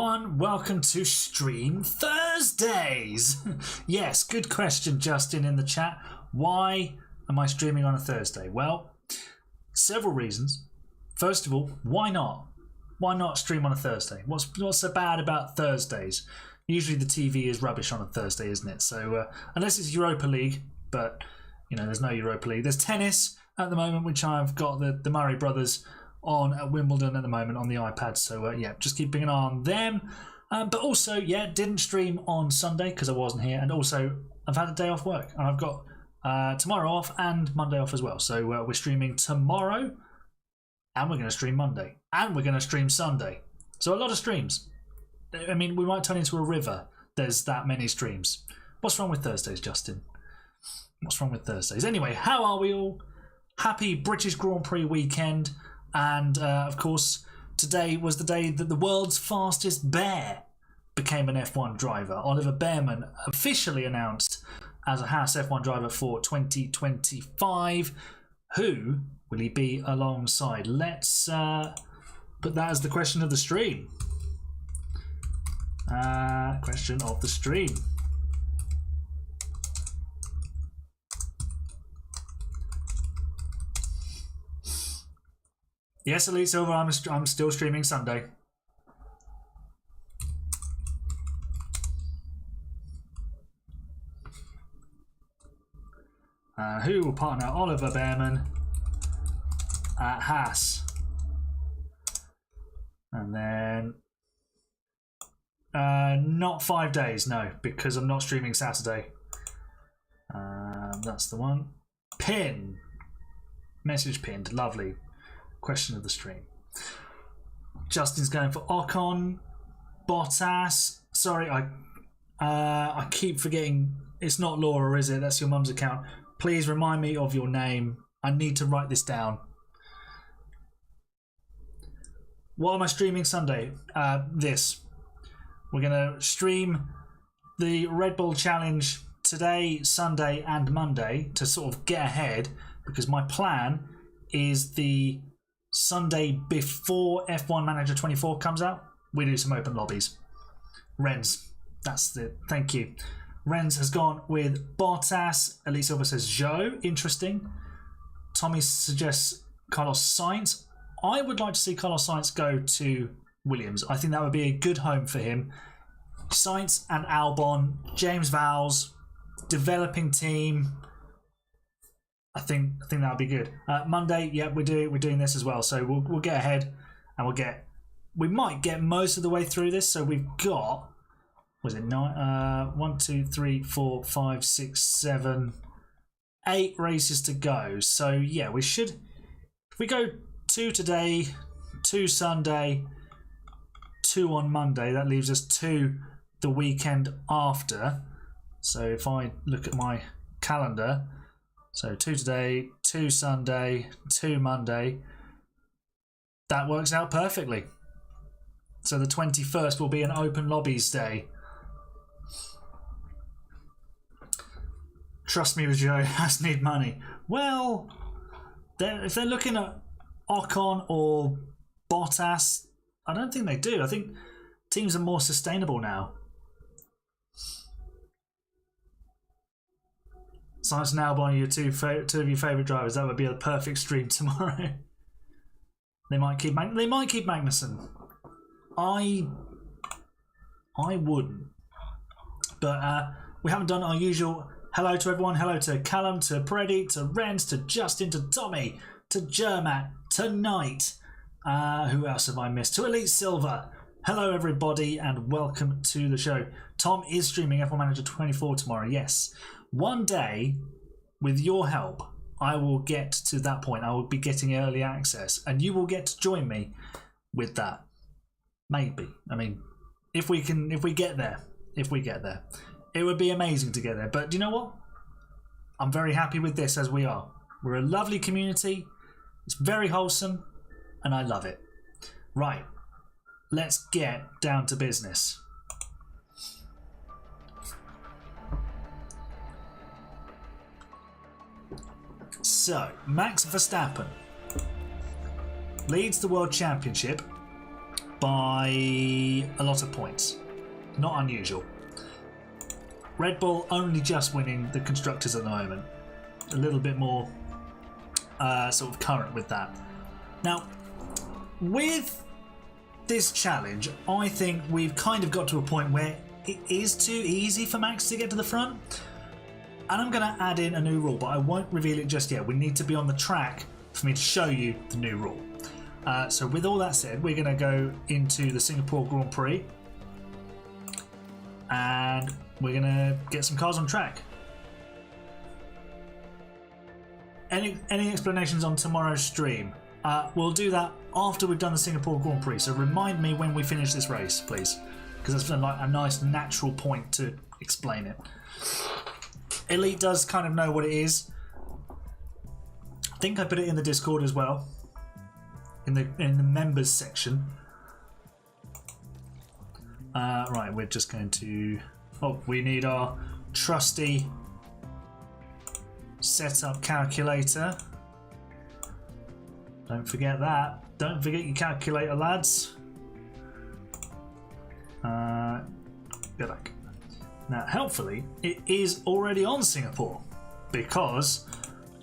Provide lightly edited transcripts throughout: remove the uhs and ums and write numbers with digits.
everyone, welcome to Stream Thursdays. Yes, good question, Justin, in the chat. Why am I streaming on a Thursday? Well, several reasons. First of all, why not? Why not stream on a Thursday? What's so bad about Thursdays? Usually the TV is rubbish on a Thursday, isn't it? So unless it's Europa League, but you know, there's no Europa League. There's tennis at the moment, which I've got the Murray brothers on at Wimbledon at the moment on the iPad. So yeah, just keeping an eye on them. But also, yeah, didn't stream on Sunday because I wasn't here, and also I've had a day off work, and I've got tomorrow off and Monday off as well. So we're streaming tomorrow, and we're going to stream Monday, and we're going to stream Sunday. So a lot of streams. I mean, we might turn into a river. There's that many streams. What's wrong with Thursdays, Justin? What's wrong with Thursdays? Anyway, how are we all? Happy British Grand Prix weekend. And of course, today was the day that the world's fastest bear became an F1 driver. Oliver Bearman officially announced as a Haas F1 driver for 2025. Who will he be alongside? Let's put that as the question of the stream. Question of the stream. Yes, Elite Silver, I'm still streaming Sunday. Who will partner Oliver Bearman at Haas? And then not 5 days, no, because I'm not streaming Saturday. That's the one. Pin. Message pinned. Lovely. Question of the stream. Justin's going for Ocon, Bottas. Sorry, I keep forgetting. It's not Laura, is it? That's your mum's account. Please remind me of your name. I need to write this down. What am I streaming Sunday? This. We're going to stream the Red Bull Challenge today, Sunday and Monday to sort of get ahead, because my plan is the Sunday before F1 Manager 24 comes out, we do some open lobbies. Renz, that's the thank you. Renz has gone with Bottas. Elite Silver says Zhou, interesting. Tommy suggests Carlos Sainz. I would like to see Carlos Sainz go to Williams. I think that would be a good home for him. Sainz and Albon, James Vowles, developing team. I think that would be good. Monday, yeah, we're doing this as well. So we'll get ahead, and we might get most of the way through this. So we've got, was it 1, 2, 3, 4, 5, 6, 7, 8 races to go. So yeah, we should. If we go 2 today, 2 Sunday, 2 on Monday, that leaves us 2 the weekend after. So if I look at my calendar. So 2 today, 2 Sunday, 2 Monday. That works out perfectly. So the 21st will be an open lobbies day. Trust me with Joe, has need money. Well, if they're looking at Ocon or Bottas, I don't think they do. I think teams are more sustainable now. Sainz and Albon, your two of your favourite drivers. That would be a perfect stream tomorrow. They might keep Magnussen. I wouldn't. But we haven't done our usual hello to everyone. Hello to Callum, to Preddy, to Renz, to Justin, to Tommy, to Germat, to Knight. Who else have I missed? To Elite Silver. Hello everybody and welcome to the show. Tom is streaming F1 Manager 24 tomorrow, yes. One day, with your help, I will get to that point. I will be getting early access, and you will get to join me with that. Maybe. I mean, if we get there, it would be amazing to get there. But do you know what? I'm very happy with this as we are. We're a lovely community. It's very wholesome, and I love it. Right, let's get down to business. So, Max Verstappen leads the World Championship by a lot of points. Not unusual. Red Bull only just winning the constructors at the moment. A little bit more sort of current with that. Now, with this challenge, I think we've kind of got to a point where it is too easy for Max to get to the front. And I'm going to add in a new rule, but I won't reveal it just yet. We need to be on the track for me to show you the new rule. So with all that said, we're going to go into the Singapore Grand Prix. And we're going to get some cars on track. Any explanations on tomorrow's stream? We'll do that after we've done the Singapore Grand Prix. So remind me when we finish this race, please. Because that's like a nice natural point to explain it. Elite does kind of know what it is. I think I put it in the Discord as well. In the members section. Right, we're just going to... Oh, we need our trusty setup calculator. Don't forget that. Don't forget your calculator, lads. Go back. Now, helpfully, it is already on Singapore because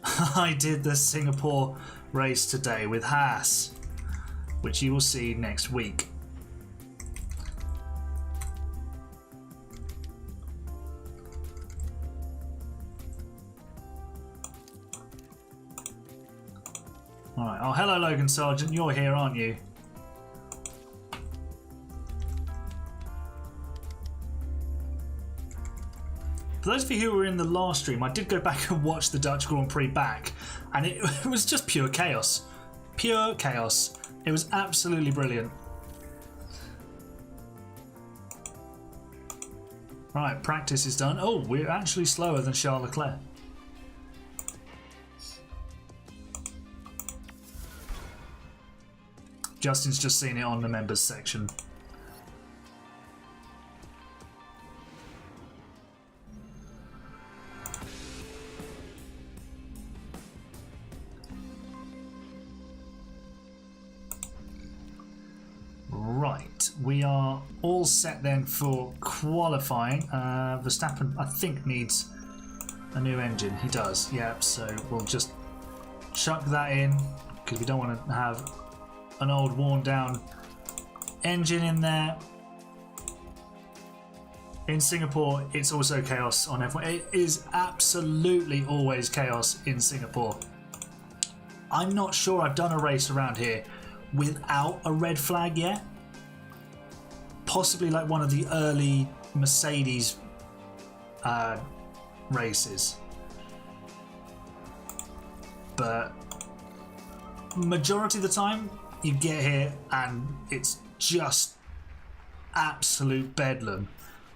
I did the Singapore race today with Haas, which you will see next week. Alright, oh hello Logan Sargent, you're here aren't you? For those of you who were in the last stream, I did go back and watch the Dutch Grand Prix back, and it was just pure chaos. Pure chaos. It was absolutely brilliant. Right, practice is done. Oh, we're actually slower than Charles Leclerc. Justin's just seen it on the members section. Right, we are all set then for qualifying. Verstappen, I think, needs a new engine. He does, yeah, so we'll just chuck that in because we don't want to have an old worn down engine in there. In Singapore, it's also chaos on F1. It is absolutely always chaos in Singapore. I'm not sure I've done a race around here without a red flag yet. Possibly like one of the early Mercedes races. But majority of the time, you get here and it's just absolute bedlam.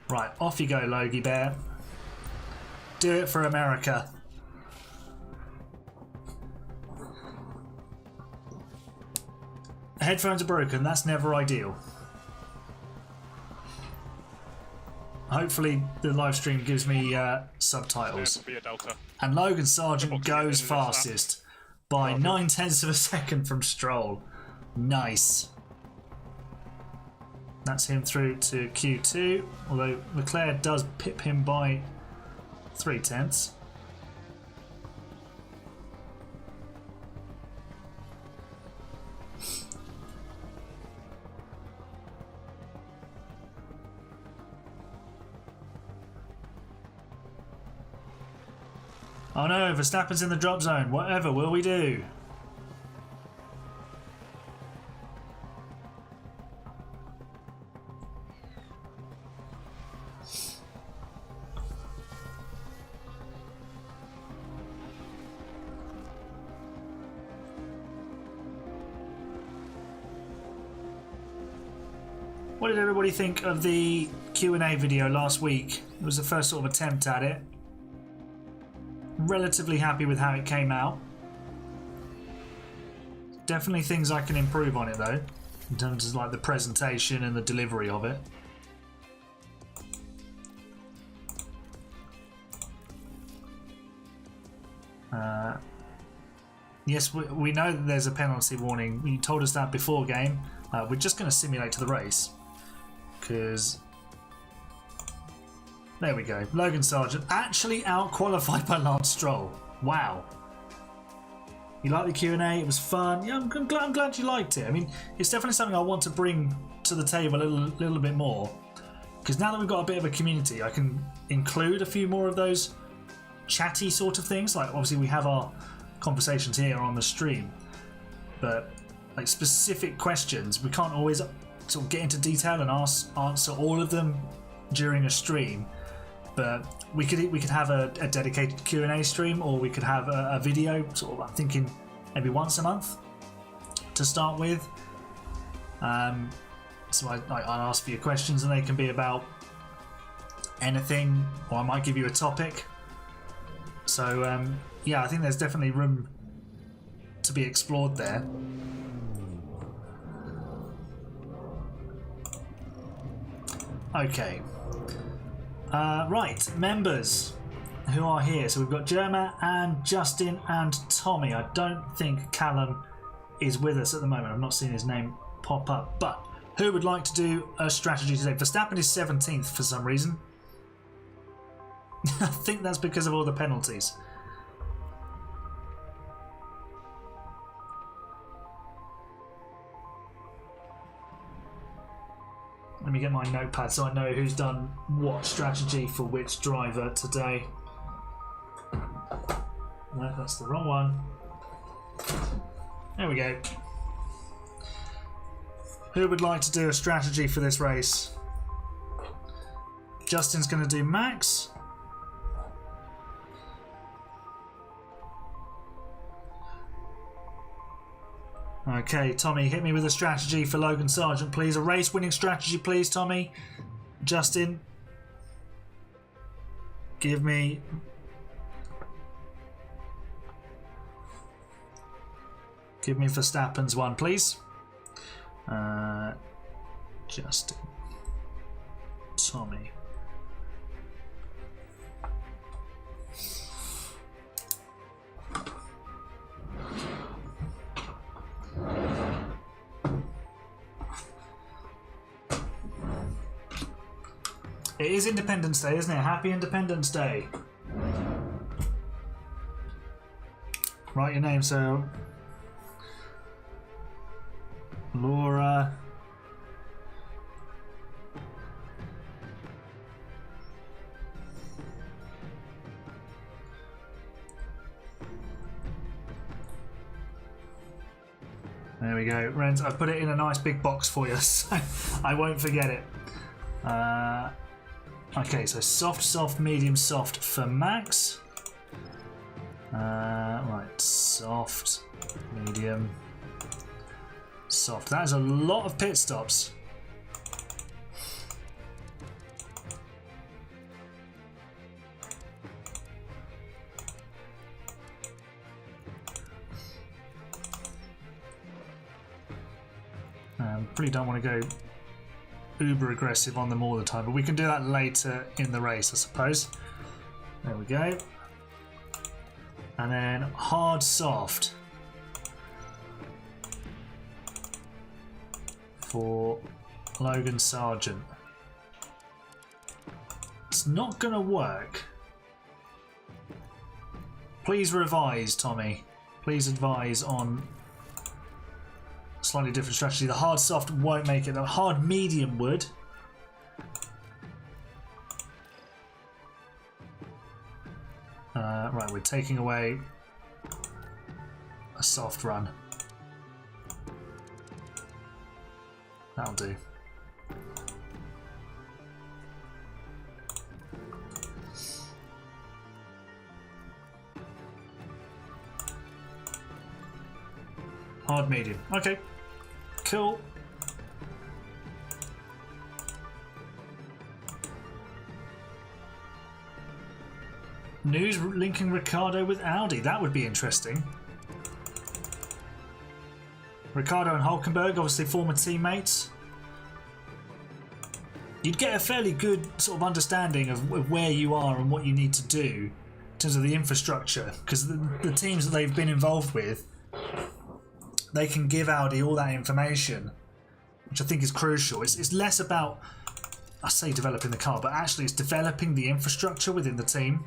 Right, off you go, Logie Bear. Do it for America. Headphones are broken, that's never ideal. Hopefully the live stream gives me subtitles. And Logan Sargent goes fastest by 9/10 of a second from Stroll. Nice. That's him through to Q2, although Leclerc does pip him by 3/10. Oh no, Verstappen's in the drop zone. Whatever will we do? What did everybody think of the Q&A video last week? It was the first sort of attempt at it. Relatively happy with how it came out. Definitely things I can improve on it though, in terms of like the presentation and the delivery of it. Yes, we know that there's a penalty warning. You told us that before game. We're just going to simulate to the race because there we go. Logan Sargent actually out-qualified by Lance Stroll. Wow. You like the Q&A? It was fun. Yeah, I'm glad you liked it. I mean, it's definitely something I want to bring to the table a little bit more, because now that we've got a bit of a community, I can include a few more of those chatty sort of things. Like, obviously we have our conversations here on the stream, but like specific questions, we can't always sort of get into detail and answer all of them during a stream. But we could have a dedicated Q&A stream, or we could have a video, sort of, I'm thinking maybe once a month to start with. So I'll ask for your questions, and they can be about anything, or I might give you a topic. So yeah, I think there's definitely room to be explored there. Okay. Right, members who are here. So we've got Jerma and Justin and Tommy. I don't think Callum is with us at the moment. I've not seen his name pop up. But who would like to do a strategy today? Verstappen is 17th for some reason. I think that's because of all the penalties. Let me get my notepad so I know who's done what strategy for which driver today. No, that's the wrong one. There we go. Who would like to do a strategy for this race? Justin's going to do Max. Okay, Tommy, hit me with a strategy for Logan Sargent, please. A race-winning strategy, please, Tommy. Justin, give me... Verstappen's one, please. Justin. Tommy. It is Independence Day, isn't it? Happy Independence Day. Write your name, so... Laura... There we go. Renz, I've put it in a nice big box for you, so I won't forget it. Okay, so soft, soft, medium, soft for Max. Right, soft, medium, soft. That is a lot of pit stops. Probably don't want to go uber aggressive on them all the time, but we can do that later in the race, I suppose. There we go. And then hard, soft for Logan Sargent. It's not going to work. Please revise, Tommy. Please advise on slightly different strategy. The hard soft won't make it. The hard medium would. Right, we're taking away a soft run. That'll do. Hard medium. Okay. Cool. News linking Ricciardo with Audi. That would be interesting. Ricciardo and Hulkenberg, obviously former teammates. You'd get a fairly good sort of understanding of where you are and what you need to do in terms of the infrastructure, because the teams that they've been involved with, they can give Audi all that information which I think is crucial. It's less about, I say developing the car, but actually it's developing the infrastructure within the team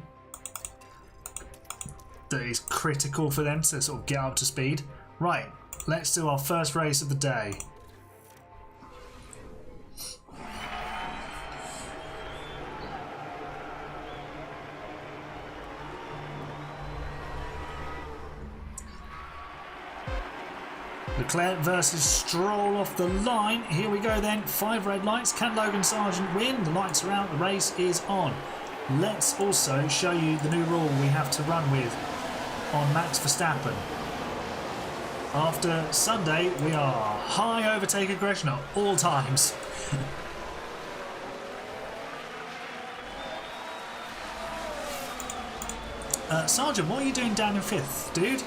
that is critical for them to sort of get up to speed. Right, let's do our first race of the day. Leclerc versus Stroll off the line. Here we go then. 5 red lights. Can Logan Sargent win? The lights are out. The race is on. Let's also show you the new rule we have to run with on Max Verstappen. After Sunday, we are high overtake aggression at all times. Sargent, what are you doing down in 5th, dude?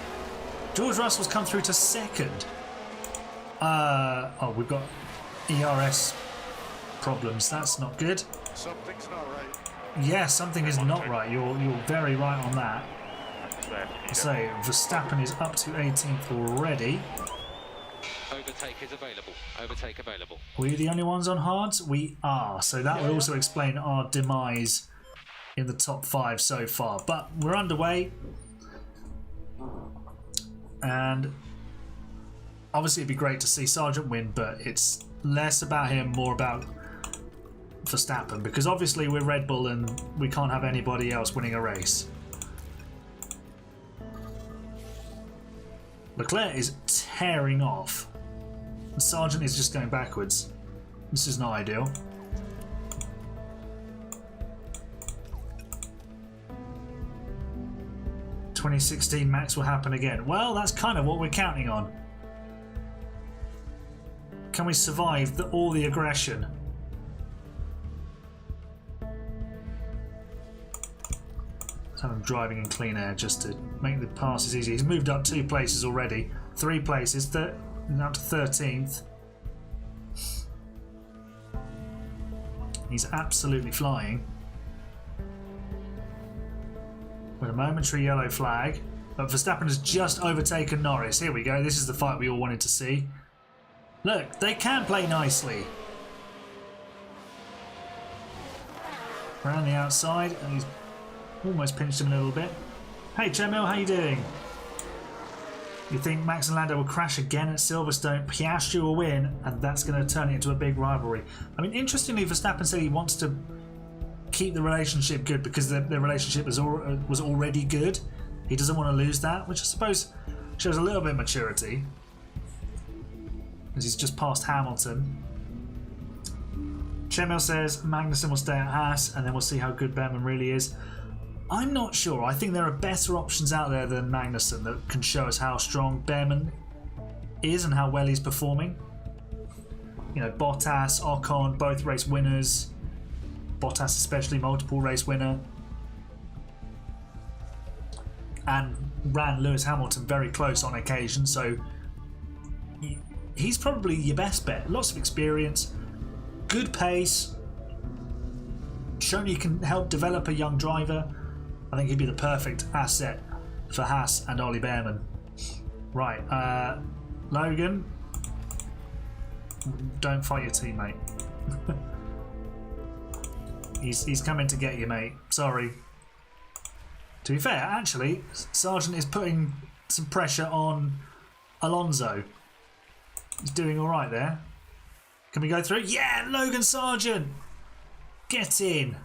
George Russell's come through to 2nd. Oh, we've got ERS problems. That's not good. Something's not right. Yeah, something is not right. You're very right on that. So Verstappen is up to 18th already. Overtake is available. Overtake available. Are we the only ones on hards? We are. So that would also explain our demise in the top 5 so far. But we're underway. And obviously it'd be great to see Sargent win, but it's less about him, more about Verstappen, because obviously we're Red Bull and we can't have anybody else winning a race. Leclerc is tearing off. Sargent is just going backwards. This is not ideal. "2016 Max will happen again." Well, that's kind of what we're counting on. Can we survive all the aggression? Let's have him driving in clean air just to make the passes easy. He's moved up 2 places already. 3 places, now to 13th. He's absolutely flying. With a momentary yellow flag. But Verstappen has just overtaken Norris. Here we go. This is the fight we all wanted to see. Look, they can play nicely. Around the outside, and he's almost pinched him a little bit. Hey Chemil, how you doing? You think Max and Lando will crash again at Silverstone? Piastri will win, and that's going to turn it into a big rivalry. I mean, interestingly, Verstappen said he wants to keep the relationship good because the relationship was already good. He doesn't want to lose that, which I suppose shows a little bit of maturity, as he's just passed Hamilton. Chemil says Magnussen will stay at Haas, and then we'll see how good Behrman really is. I'm not sure. I think there are better options out there than Magnussen that can show us how strong Behrman is and how well he's performing. You know, Bottas, Ocon, both race winners. Bottas especially, multiple race winner. And ran Lewis Hamilton very close on occasion, so he's probably your best bet. Lots of experience, good pace, shown you can help develop a young driver. I think he'd be the perfect asset for Haas and Ollie Behrman. Right, Logan, don't fight your teammate. he's coming to get you, mate. Sorry. To be fair, actually, Sargent is putting some pressure on Alonso. He's doing all right there. Can we go through? Yeah, Logan Sargent! Get in!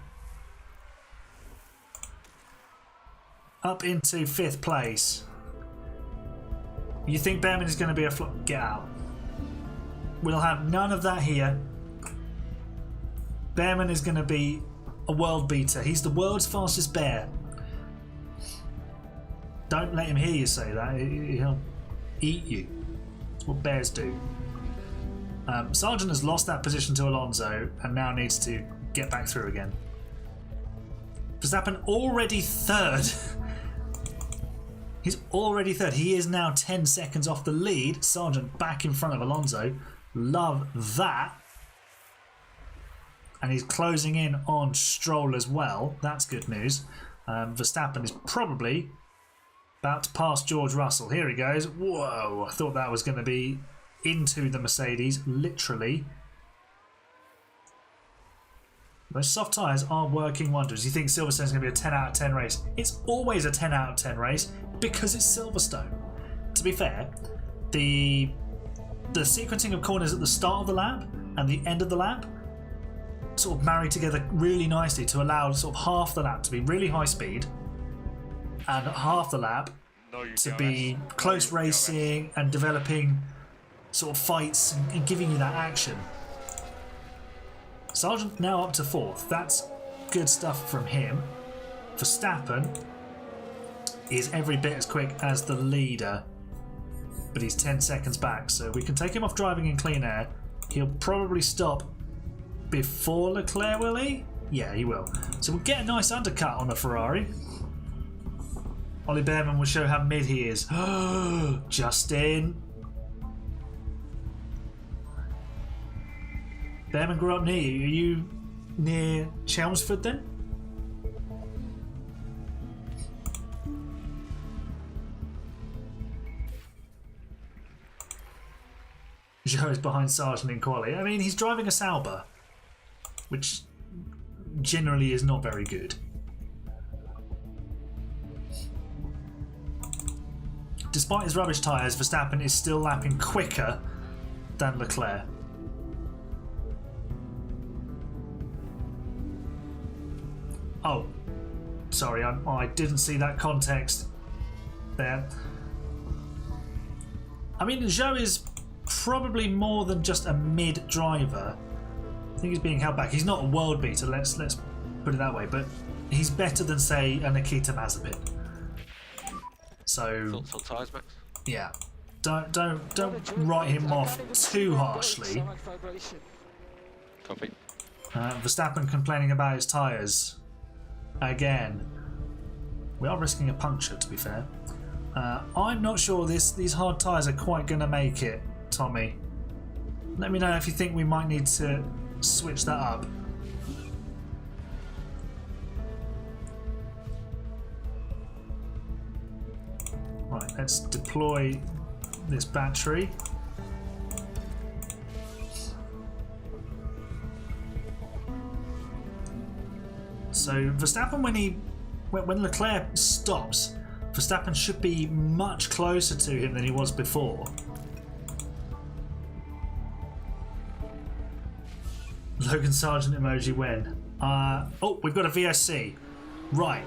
Up into 5th place. You think Behrman is going to be a flop? Get out. We'll have none of that here. Behrman is going to be a world beater. He's the world's fastest bear. Don't let him hear you say that. He'll eat you. That's what bears do. Sargent has lost that position to Alonso and now needs to get back through again. Verstappen already 3rd. He's already 3rd. He is now 10 seconds off the lead. Sargent back in front of Alonso. Love that. And he's closing in on Stroll as well. That's good news. Verstappen is probably about to pass George Russell. Here he goes. Whoa, I thought that was going to be into the Mercedes, literally. Those soft tyres are working wonders. You think Silverstone's going to be a 10 out of 10 race. It's always a 10 out of 10 race because it's Silverstone. To be fair, the sequencing of corners at the start of the lap and the end of the lap sort of marry together really nicely to allow sort of half the lap to be really high speed and half the lap to be close racing and developing sort of fights and giving you that action. Sargent now up to 4th. That's good stuff from him. Verstappen is every bit as quick as the leader, but he's 10 seconds back, so we can take him off driving in clean air. He'll probably stop before Leclerc, will he? Yeah, he will. So we'll get a nice undercut on the Ferrari. Ollie Behrman will show how mid he is. Justin. Behrman grew up near you. Are you near Chelmsford then? Joe is behind Sargent in quali. I mean, he's driving a Sauber, which generally is not very good. Despite his rubbish tyres, Verstappen is still lapping quicker than Leclerc. Oh, sorry, I didn't see that context there. I mean, Joe is probably more than just a mid driver. I think he's being held back. He's not a world beater, let's put it that way, but he's better than, say, a Nikita Mazepin. So Tyres, Max? Yeah, don't write him off too harshly. Copy. Verstappen complaining about his tyres again. We are risking a puncture, to be fair. I'm not sure these hard tyres are quite going to make it, Tommy. Let me know if you think we might need to switch that up. Right, let's deploy this battery. So Verstappen, when Leclerc stops, Verstappen should be much closer to him than he was before. Logan Sargent emoji when? Oh, we've got a VSC. Right.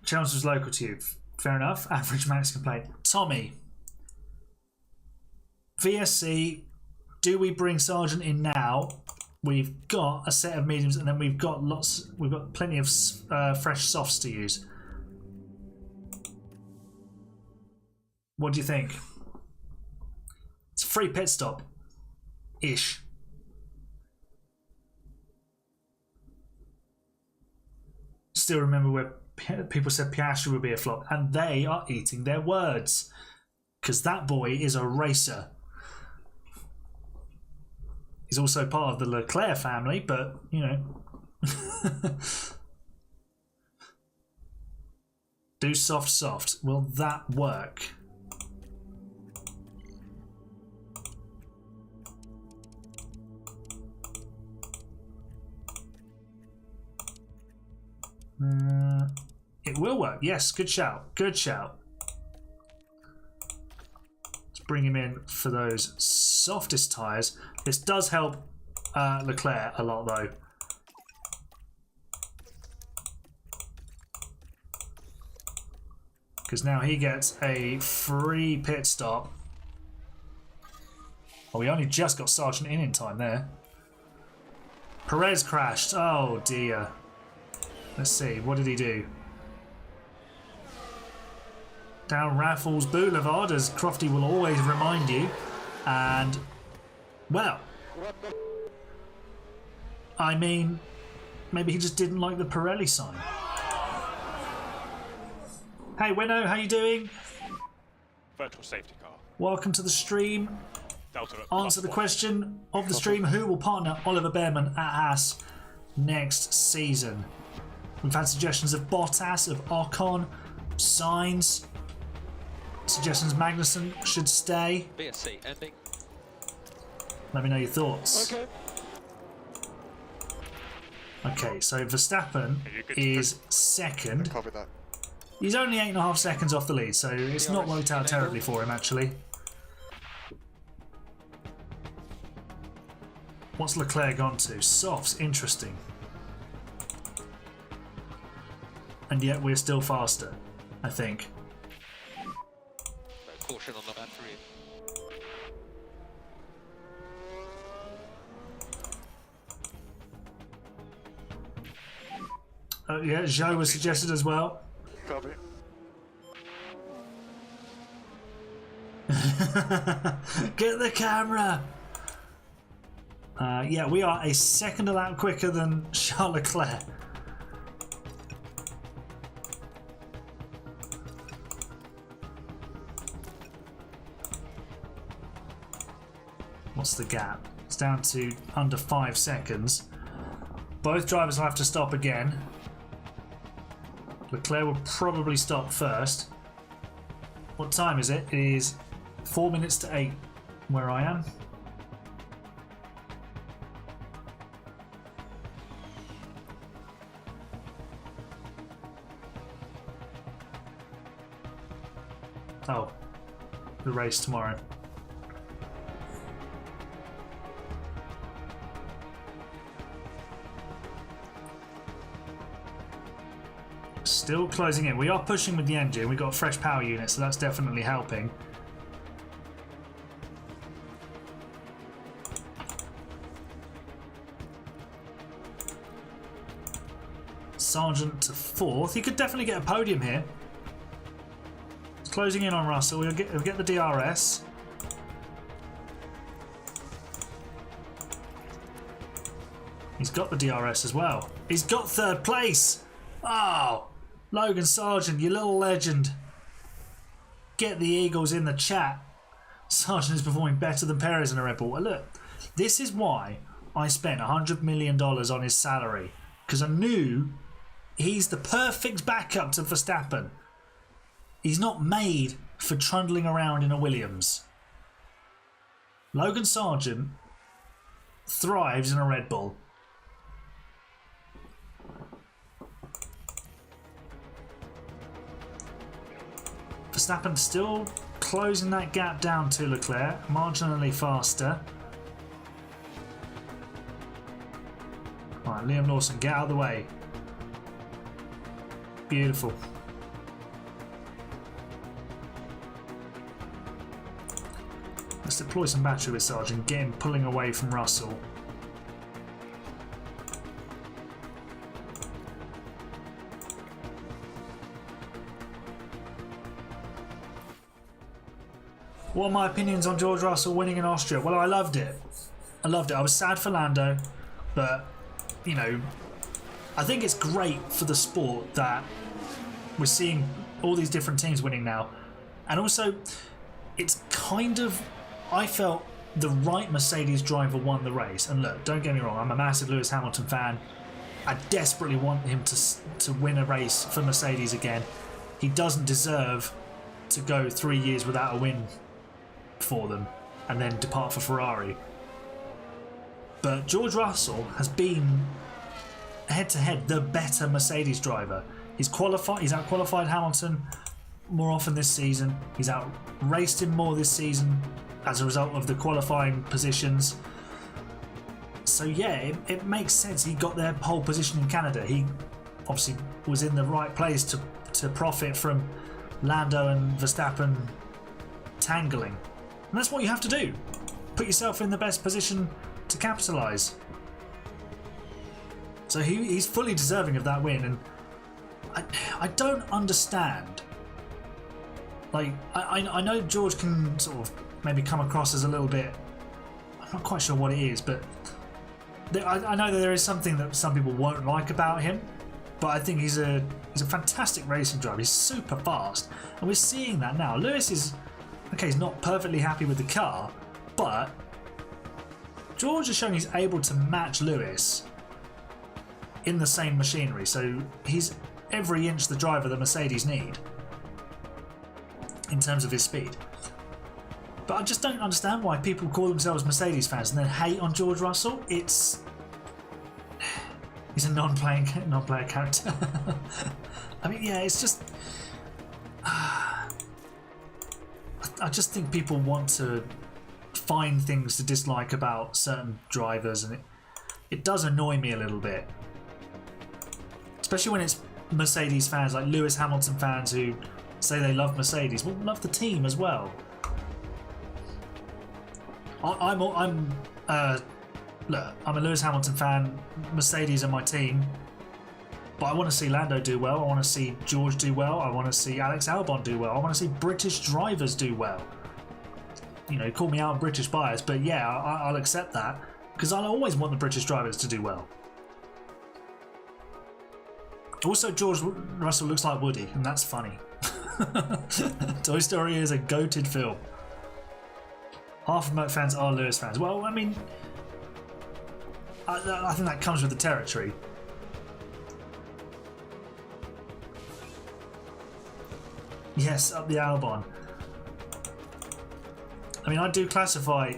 Chelmsford's local to you. Fair enough. Average max complaint. Tommy. VSC. Do we bring Sargent in now? We've got a set of mediums, and then we've got plenty of fresh softs to use. What do you think? It's a free pit stop. Ish. Still remember where people said Piastri would be a flop, and they are eating their words, because that boy is a racer. He's also part of the Leclerc family, but you know. Do soft. Will that work? It will work. Yes, good shout. Good shout. Let's bring him in for those softest tyres. This does help Leclerc a lot, though. Because now he gets a free pit stop. Oh, we only just got Sargent in time there. Perez crashed. Oh, dear. Let's see, what did he do? Down Raffles Boulevard, as Crofty will always remind you. And, well, I mean, maybe he just didn't like the Pirelli sign. Hey, Winnow, how you doing? Virtual safety car. Welcome to the stream. Answer the question of the stream. Who will partner Oliver Behrman at Haas next season? We've had suggestions of Bottas, of Ocon, Sainz. suggestions. Magnussen should stay. BSC ending. Let me know your thoughts. Okay. Okay, so Verstappen is second. Copy that. He's only 8.5 seconds off the lead, so it's not worked out terribly for him, actually. What's Leclerc gone to? Softs, interesting. And yet we're still faster, I think. So caution on the battery. Yeah, Zhou was suggested as well. Copy. Get the camera! Yeah, we are a second a lap quicker than Charles Leclerc. What's the gap? It's down to under 5 seconds. Both drivers will have to stop again. Leclerc will probably stop first. What time is it? It is 4 minutes to 8 where I am. Oh, the race tomorrow. Still closing in. We are pushing with the engine. We've got a fresh power unit, so that's definitely helping. Sargent to 4th. He could definitely get a podium here. It's closing in on Russell. We'll get the DRS. He's got the DRS as well. He's got 3rd place. Oh, Logan Sargent, you little legend. Get the Eagles in the chat. Sargent is performing better than Perez in a Red Bull. Well, look, this is why I spent $100 million on his salary. Because I knew he's the perfect backup to Verstappen. He's not made for trundling around in a Williams. Logan Sargent thrives in a Red Bull. Verstappen still closing that gap down to Leclerc, marginally faster. Right, Liam Lawson, get out of the way. Beautiful. Let's deploy some battery with Sargent, get him pulling away from Russell. What are my opinions on George Russell winning in Austria? Well, I loved it. I loved it. I was sad for Lando, but, you know, I think it's great for the sport that we're seeing all these different teams winning now. And also, it's kind of, I felt the right Mercedes driver won the race. And look, don't get me wrong, I'm a massive Lewis Hamilton fan. I desperately want him to win a race for Mercedes again. He doesn't deserve to go 3 years without a win for them and then depart for Ferrari. But George Russell has been head-to-head the better Mercedes driver. He's out-qualified Hamilton more often this season. He's out-raced him more this season as a result of the qualifying positions. So yeah, it makes sense. He got their pole position in Canada. He obviously was in the right place to profit from Lando and Verstappen tangling. And that's what you have to do. Put yourself in the best position to capitalise. So he's fully deserving of that win, and I don't understand. Like, I know George can sort of maybe come across as a little bit, I'm not quite sure what it is, but I know that there is something that some people won't like about him, but I think he's a fantastic racing driver. He's super fast, and we're seeing that now. Lewis is, okay, he's not perfectly happy with the car, but George has shown he's able to match Lewis in the same machinery, so he's every inch the driver that Mercedes need. in terms of his speed. But I just don't understand why people call themselves Mercedes fans and then hate on George Russell. He's a non-player character. I mean, yeah, it's just. I just think people want to find things to dislike about certain drivers, and it does annoy me a little bit, especially when it's Mercedes fans like Lewis Hamilton fans who say they love Mercedes, well, love the team as well. Look, I'm a Lewis Hamilton fan. Mercedes are my team, but I want to see Lando do well. I want to see George do well. I want to see Alex Albon do well. I want to see British drivers do well. You know, call me out on British bias, but yeah, I'll accept that because I'll always want the British drivers to do well. Also, George Russell looks like Woody, and that's funny. Toy Story is a goated film. Half of Merc fans are Lewis fans. Well, I mean, I think that comes with the territory. Yes, up the Albon. I mean, I do classify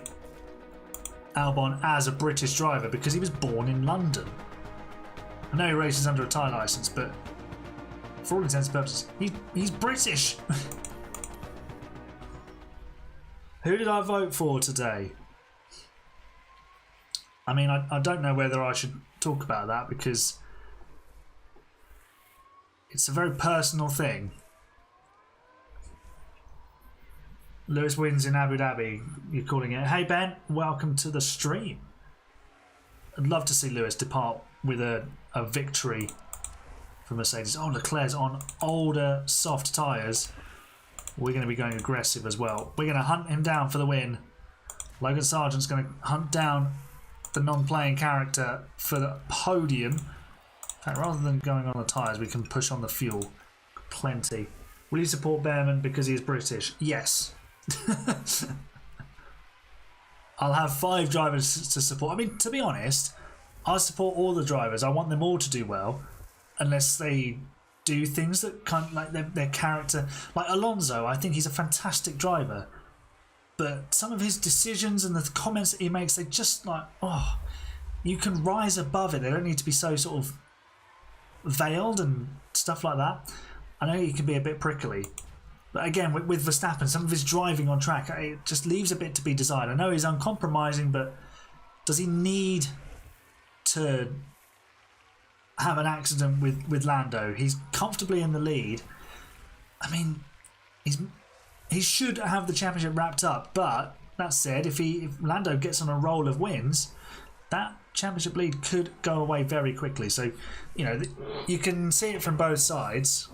Albon as a British driver because he was born in London. I know he races under a Thai license, but for all intents and purposes, he's British. Who did I vote for today? I mean, I don't know whether I should talk about that because it's a very personal thing. Lewis wins in Abu Dhabi, you're calling it. Hey Ben, welcome to the stream. I'd love to see Lewis depart with a victory for Mercedes. Oh, Leclerc's on older soft tyres. We're going to be going aggressive as well. We're going to hunt him down for the win. Logan Sargent's going to hunt down the non-playing character for the podium. In fact, rather than going on the tyres, we can push on the fuel. Plenty. Will you support Behrman because he is British? Yes. I'll have 5 drivers to support. I mean, to be honest, I support all the drivers. I want them all to do well, unless they do things that kind of like their character. Like Alonso, I think he's a fantastic driver, but some of his decisions and the comments that he makes, they just like, oh, you can rise above it. They don't need to be so sort of veiled and stuff like that. I know he can be a bit prickly. But again, with Verstappen, some of his driving on track, it just leaves a bit to be desired. I know he's uncompromising, but does he need to have an accident with Lando? He's comfortably in the lead. I mean, he should have the championship wrapped up. But that said, if Lando gets on a roll of wins, that championship lead could go away very quickly. So, you know, you can see it from both sides.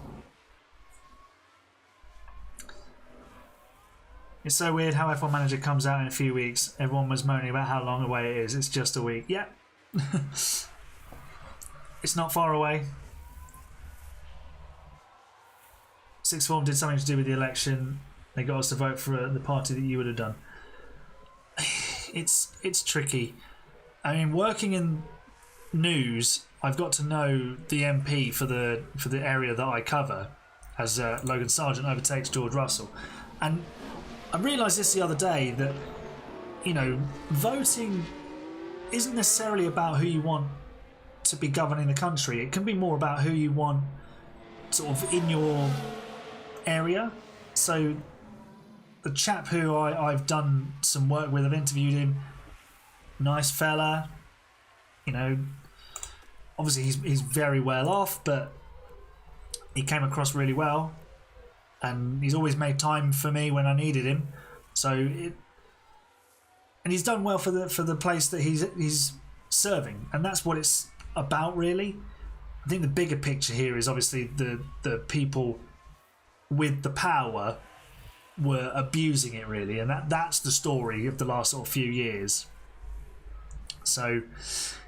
It's so weird how F1 Manager comes out in a few weeks. Everyone was moaning about how long away it is. It's just a week. Yeah. It's not far away. Sixth Form did something to do with the election. They got us to vote for the party that you would have done. It's tricky. I mean, working in news, I've got to know the MP for the area that I cover as Logan Sargent overtakes George Russell. And I realised this the other day that, you know, voting isn't necessarily about who you want to be governing the country. It can be more about who you want sort of in your area. So the chap who I've done some work with, I've interviewed him, nice fella, you know, obviously he's very well off, but he came across really well. And he's always made time for me when I needed him. And he's done well for the place that he's serving, and that's what it's about, really. I think the bigger picture here is obviously the people with the power were abusing it, really, and that's the story of the last sort of few years. So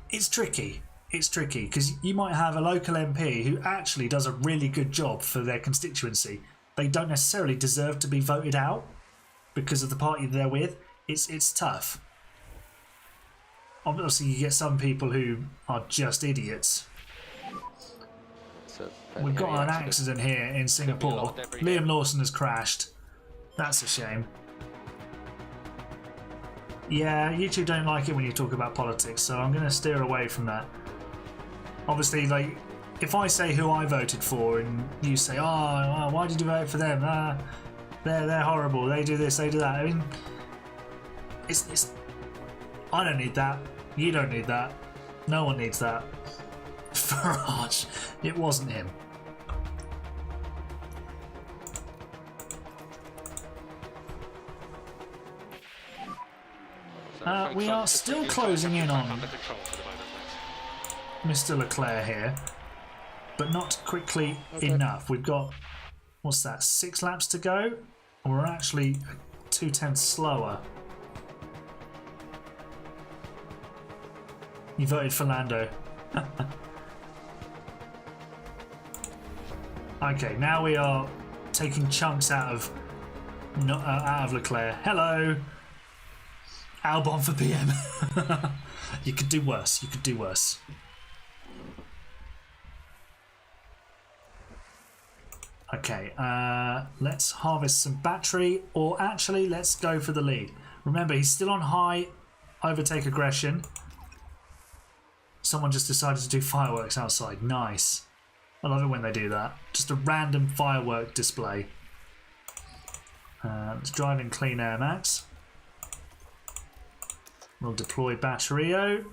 it's tricky. It's tricky because you might have a local MP who actually does a really good job for their constituency. They don't necessarily deserve to be voted out because of the party they're with. It's tough. Obviously, you get some people who are just idiots. We've got an accident here in Singapore. Liam Lawson has crashed. That's a shame. Yeah, YouTube don't like it when you talk about politics, so I'm going to steer away from that. Obviously, like, if I say who I voted for and you say, oh, why did you vote for them? They're horrible. They do this, they do that. I mean, it's I don't need that. You don't need that. No one needs that. Farage, it wasn't him. We are still closing in on Mr. Leclerc here, but not quickly enough. We've got, what's that, 6 laps to go? And we're actually 2/10 slower. You voted for Lando. Okay, now we are taking chunks out of Leclerc. Hello, Albon for PM. You could do worse. You could do worse. Okay, let's harvest some battery, or actually, let's go for the lead. Remember, he's still on high overtake aggression. Someone just decided to do fireworks outside. Nice. I love it when they do that. Just a random firework display. Let's drive in clean air, Max. We'll deploy Batterio.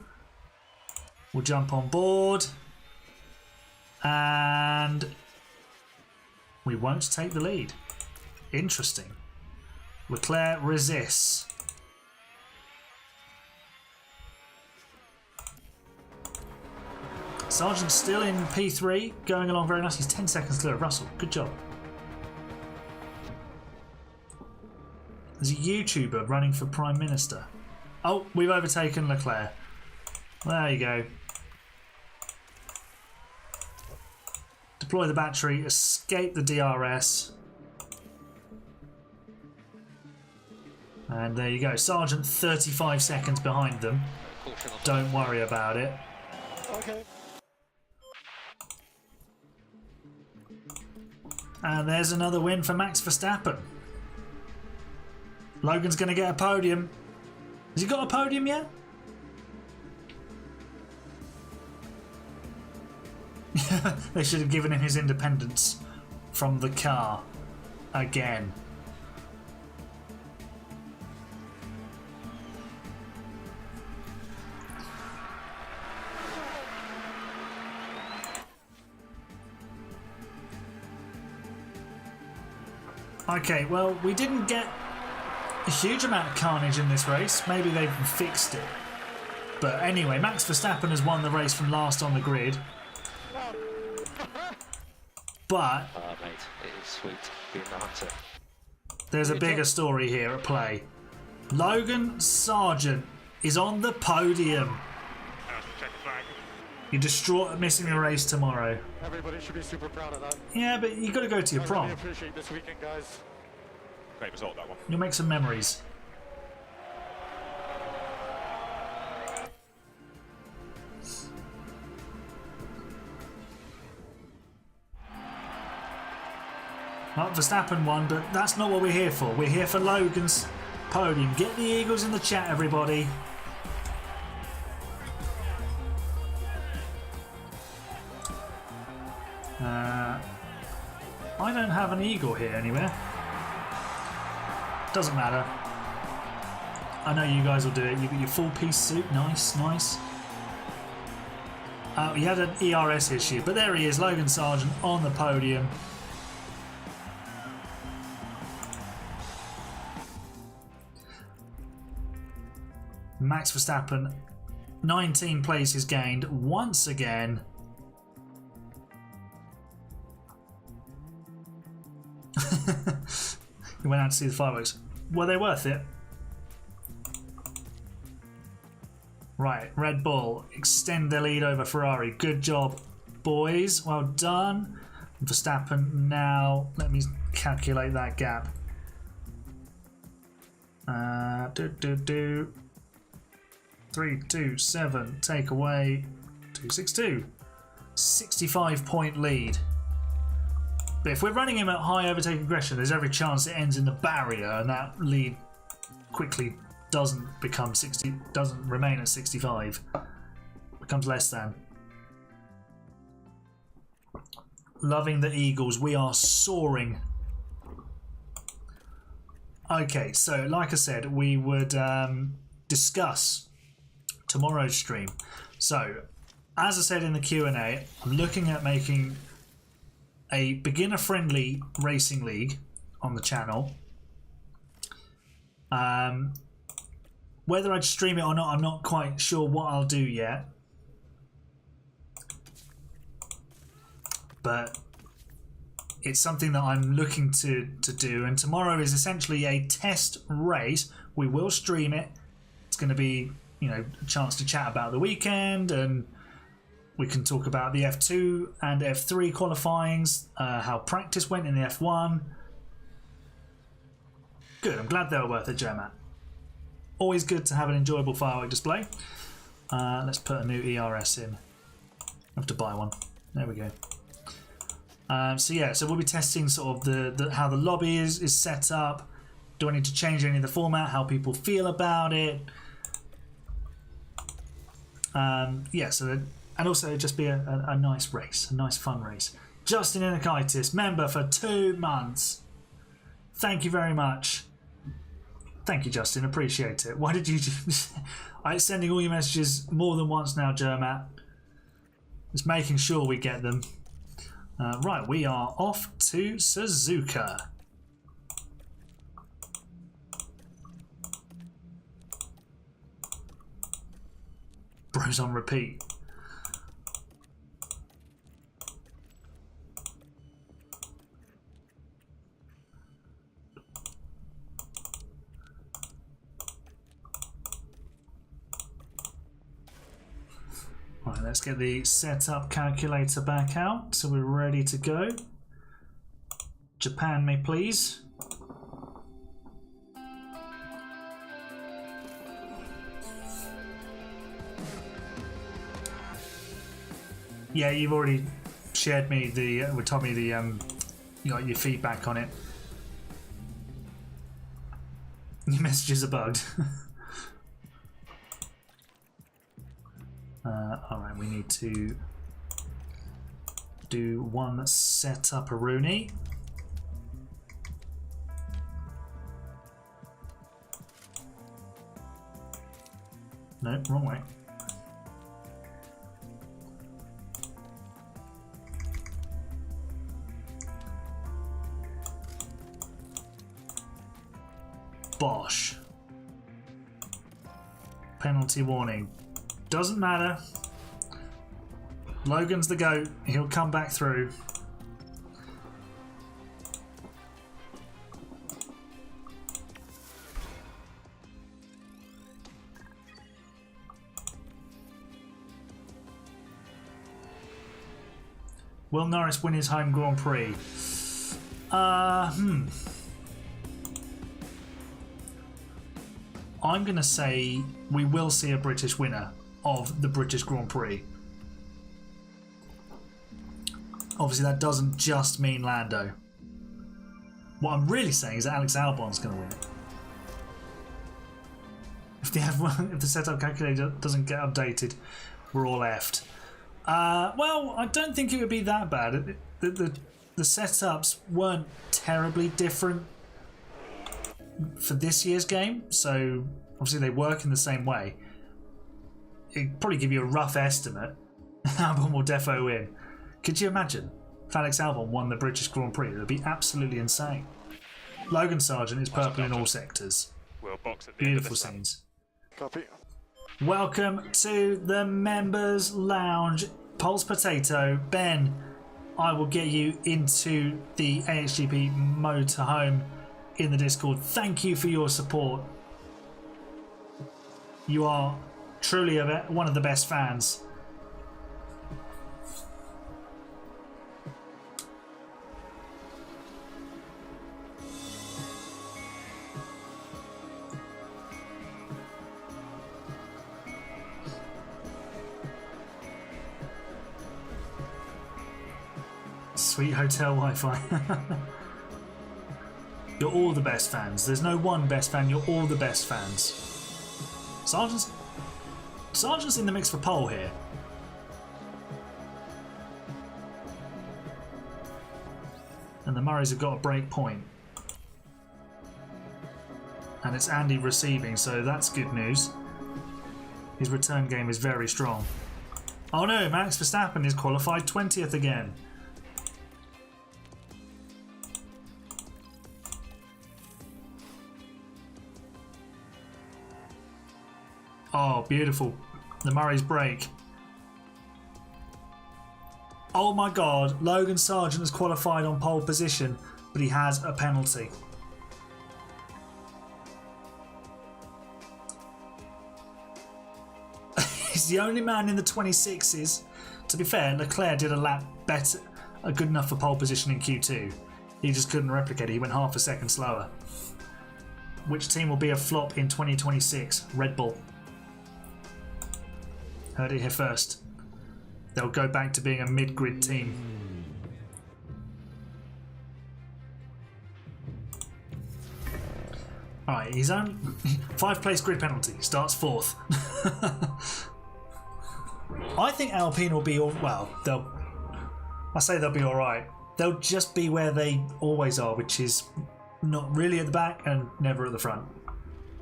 We'll jump on board. And we won't take the lead. Interesting. Leclerc resists. Sargent's still in P3, going along very nice. He's 10 seconds clear of Russell. Good job. There's a YouTuber running for Prime Minister. Oh, we've overtaken Leclerc. There you go. Deploy the battery, escape the DRS. And there you go. Sargent 35 seconds behind them. Don't worry about it. Okay. And there's another win for Max Verstappen. Logan's going to get a podium. Has he got a podium yet? They should have given him his independence from the car again. Okay, well, we didn't get a huge amount of carnage in this race. Maybe they've fixed it. But anyway, Max Verstappen has won the race from last on the grid. But mate, it is sweet being the hunter. There's a bigger story here at play. Logan Sargent is on the podium. You're distraught at missing the race tomorrow. Everybody should be super proud of that. Yeah, but you got to go to your I prom. really appreciate this weekend, guys. Great result, that one. You'll make some memories. Well, Verstappen won, but that's not what we're here for. We're here for Logan's podium. Get the Eagles in the chat, everybody. I don't have an eagle here anywhere. Doesn't matter. I know you guys will do it. You got your full piece suit. Nice, nice. He had an ERS issue, but there he is, Logan Sargent on the podium. Max Verstappen, 19 places gained once again. He went out to see the fireworks. Were they worth it? Right, Red Bull extend their lead over Ferrari. Good job, boys. Well done. Verstappen now. Let me calculate that gap. 327. Take away 262. 65-point lead. But if we're running him at high overtake aggression, there's every chance it ends in the barrier, and that lead quickly doesn't become 60, doesn't remain at 65, becomes less than. Loving the Eagles, we are soaring. Okay, so like I said, we would discuss tomorrow's stream. So, as I said in the Q&A, I'm looking at making a beginner-friendly racing league on the channel. Whether I'd stream it or not, I'm not quite sure what I'll do yet. But it's something that I'm looking to do, and tomorrow is essentially a test race. We will stream it. It's going to be, you know, a chance to chat about the weekend, and we can talk about the F2 and F3 qualifyings, how practice went in the F1. Good, I'm glad they were worth it, Joe-Matt. Always good to have an enjoyable firework display. Let's put a new ERS in. I have to buy one. There we go. So yeah, so we'll be testing sort of the how the lobby is set up. Do I need to change any of the format? How people feel about it? Yeah, so and also just be a nice race, a nice fun race. Justin Inikitis, member for 2 months. Thank you very much. Thank you, Justin. Appreciate it. Why did you? I'm sending all your messages more than once now, Jermat. Just making sure we get them. Right, we are off to Suzuka. Bros on repeat. Right, let's get the setup calculator back out so we're ready to go. Japan, me please. Yeah, you've already shared me the, told me the, you got your feedback on it. Your messages are bugged. Alright, we need to do one setup a Rooney. No, wrong way. Bosh. Penalty warning. Doesn't matter. Logan's the GOAT. He'll come back through. Will Norris win his home Grand Prix? I'm going to say we will see a British winner of the British Grand Prix. Obviously, that doesn't just mean Lando. What I'm really saying is that Alex Albon's going to win it. If the setup calculator doesn't get updated, we're all effed. Well, I don't think it would be that bad. The setups weren't terribly different for this year's game, so obviously they work in the same way. It'd probably give you a rough estimate. Albon will defo win. Could you imagine if Alex Albon won the British Grand Prix? It would be absolutely insane. Logan Sargent is purple in all sectors. We'll box at the Beautiful end of this scenes. Copy. Welcome to the Members Lounge. Pulse Potato. Ben, I will get you into the AHGP motorhome in the Discord. Thank you for your support. You are truly one of the best fans. Sweet hotel Wi-Fi. You're all the best fans. There's no one best fan. You're all the best fans. Sargent's in the mix for pole here. And the Murrays have got a break point. And it's Andy receiving, so that's good news. His return game is very strong. Oh no, Max Verstappen is qualified 20th again. Oh, beautiful. The Murray's break. Oh my god, Logan Sargent has qualified on pole position, but he has a penalty. He's the only man in the 26s. To be fair, Leclerc did a lap better, good enough for pole position in Q2. He just couldn't replicate it. He went half a second slower. Which team will be a flop in 2026? Red Bull. Heard it here first. They'll go back to being a mid-grid team. Alright, he's on 5th place grid penalty. Starts 4th. I think Alpine will be well, I say they'll be alright. They'll just be where they always are, which is not really at the back and never at the front.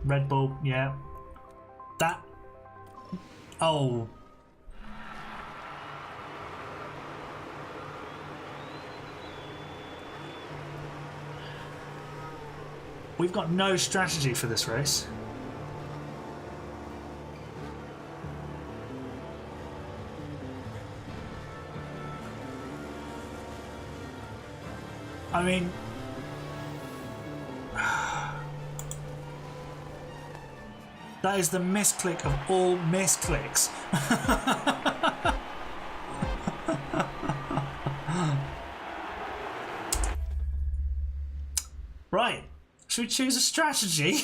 Red Bull, yeah. That. Oh. We've got no strategy for this race. I mean, that is the misclick of all misclicks. Right, should we choose a strategy?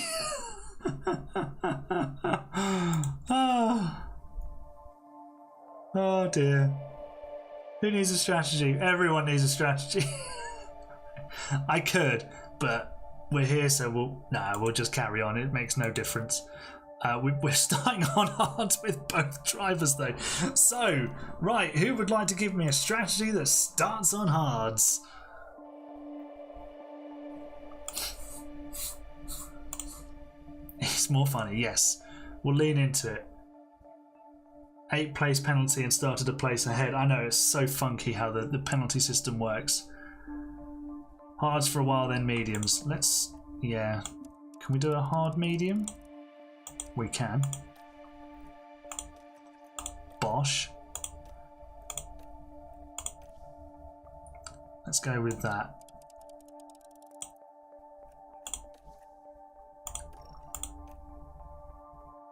Oh dear. Who needs a strategy? Everyone needs a strategy. I could, but we're here, so we'll just carry on. It makes no difference. We're starting on hards with both drivers, though. So, right, who would like to give me a strategy that starts on hards? It's more funny, yes. We'll lean into it. 8th place penalty and started a place ahead. I know, it's so funky how the penalty system works. Hards for a while, then mediums. Yeah. Can we do a hard medium? We can. Bosh. Let's go with that.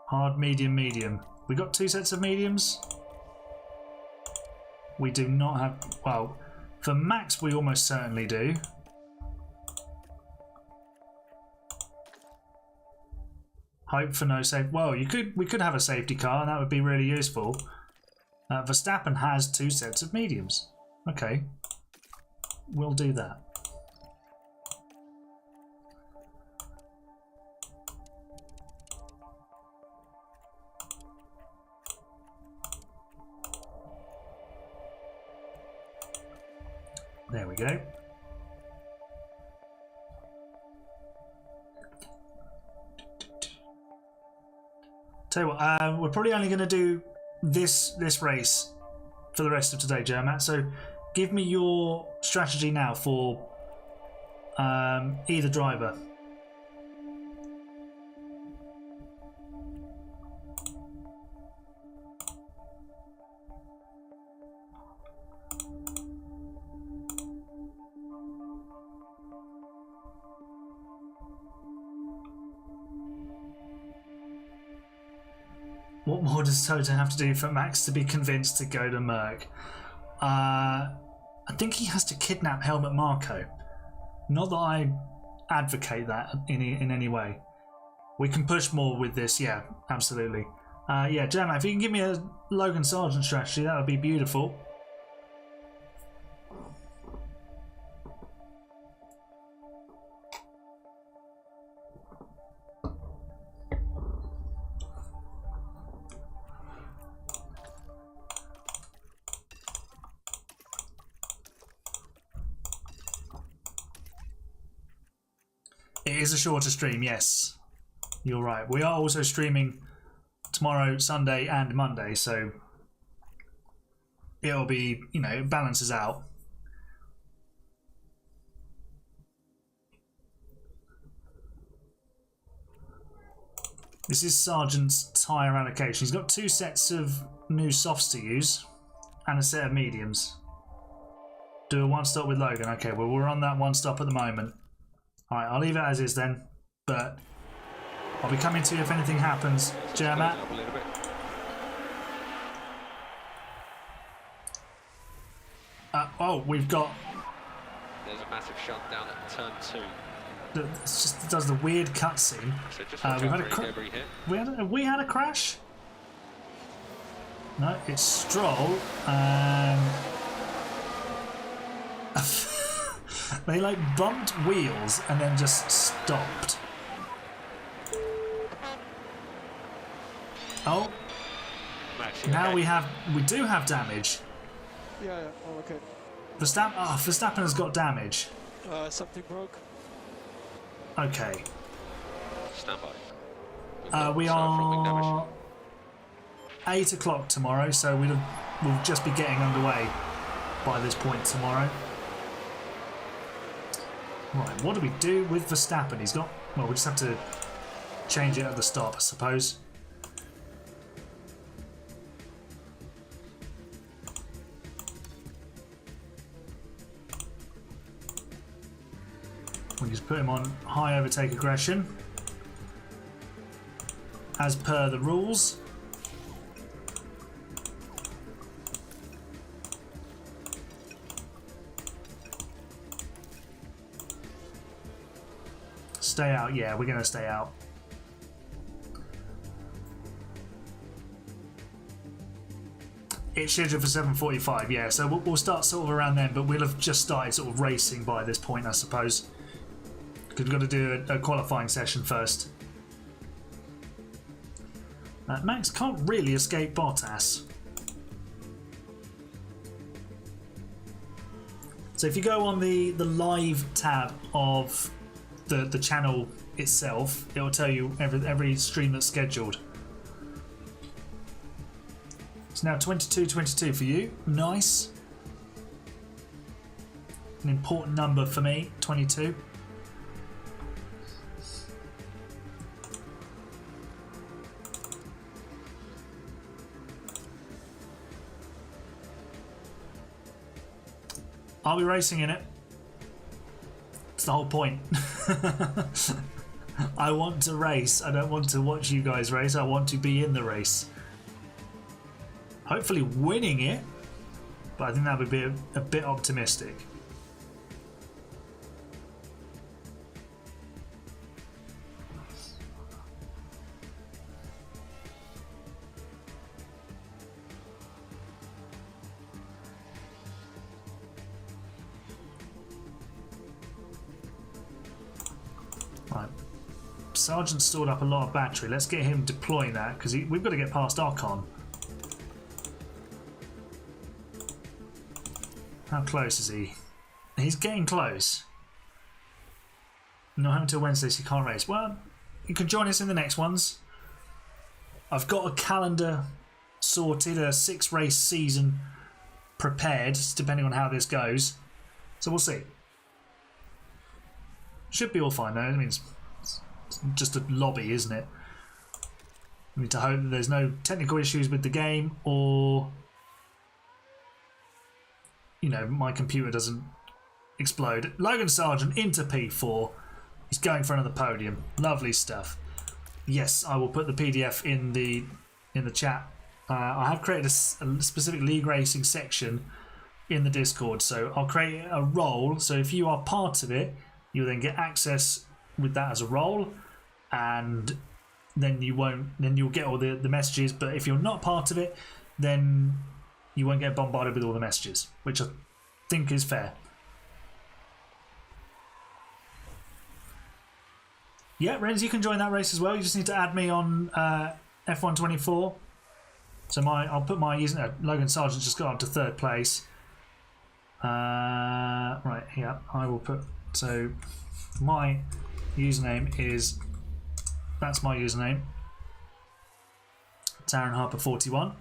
Hard, medium, medium. We got 2 sets of mediums? We do not have... Well, for Max we almost certainly do. Hope for no safe. Well, we could have a safety car, and that would be really useful. Verstappen has 2 sets of mediums. Okay, we'll do that. There we go. Tell you what, we're probably only going to do this race for the rest of today, Jermat. So give me your strategy now for either driver. What more does Toto have to do for Max to be convinced to go to Merc? I think he has to kidnap Helmut Marko. Not that I advocate that in any way. We can push more with this, yeah, absolutely. Yeah, Gemma, if you can give me a Logan Sargent strategy, that would be beautiful. It is a shorter stream, yes. You're right. We are also streaming tomorrow, Sunday and Monday, so it'll be, you know, it balances out. This is Sargent's tyre allocation. He's got 2 sets of new softs to use and a set of mediums. Do a one stop with Logan. Okay, well, we're on that one stop at the moment. Alright, I'll leave it as is then, but I'll be coming to you if anything happens. Jermat. Oh, we've got... There's a massive shutdown at turn 2. It just does the weird cutscene. So just We've had a we had a crash? No, it's Stroll and... they like bumped wheels and then just stopped. Oh, now we do have damage. Yeah, yeah. Oh, okay. Verstappen has got damage. Something broke. Okay. Stand by. We are 8 o'clock tomorrow, so we'll just be getting underway by this point tomorrow. Right, what do we do with Verstappen? He's got... Well, we just have to change it at the stop, I suppose. We just put him on high overtake aggression, as per the rules. Stay out, yeah, we're going to stay out. It's scheduled for 7:45, yeah, so we'll start sort of around then, but we'll have just started sort of racing by this point, I suppose. Because we've got to do a qualifying session first. Max can't really escape Bottas. So if you go on the live tab of the channel itself, it will tell you every stream that's scheduled. It's now 22:22 for you. Nice. An important number for me, 22. I'll be racing in it. It's the whole point. I want to race. I don't want to watch you guys race. I want to be in the race. Hopefully winning it, but I think that would be a bit optimistic. Right. Sargent stored up a lot of battery. Let's get him deploying that, because we've got to get past Ocon. How close is he? He's getting close. Not until Wednesday, so you can't race. Well, you can join us in the next ones. I've got a calendar sorted, a 6-race season prepared, depending on how this goes. So we'll see. Should be all fine though. I mean, it's just a lobby, isn't it? We need to hope that there's no technical issues with the game, or, you know, my computer doesn't explode. Logan Sargent into P4. He's going for another podium. Lovely stuff. Yes, I will put the PDF in the chat. I have created a specific league racing section in the Discord, so I'll create a role. So if you are part of it, you'll then get access with that as a role, and then you'll get all the messages. But if you're not part of it, then you won't get bombarded with all the messages, which I think is fair. Yeah, Renz, you can join that race as well. You just need to add me on F124. So I'll put my username. Logan Sargent just got up to 3rd place. Right, yeah, I will put. So my username is, that's my username, Darren Harper 41.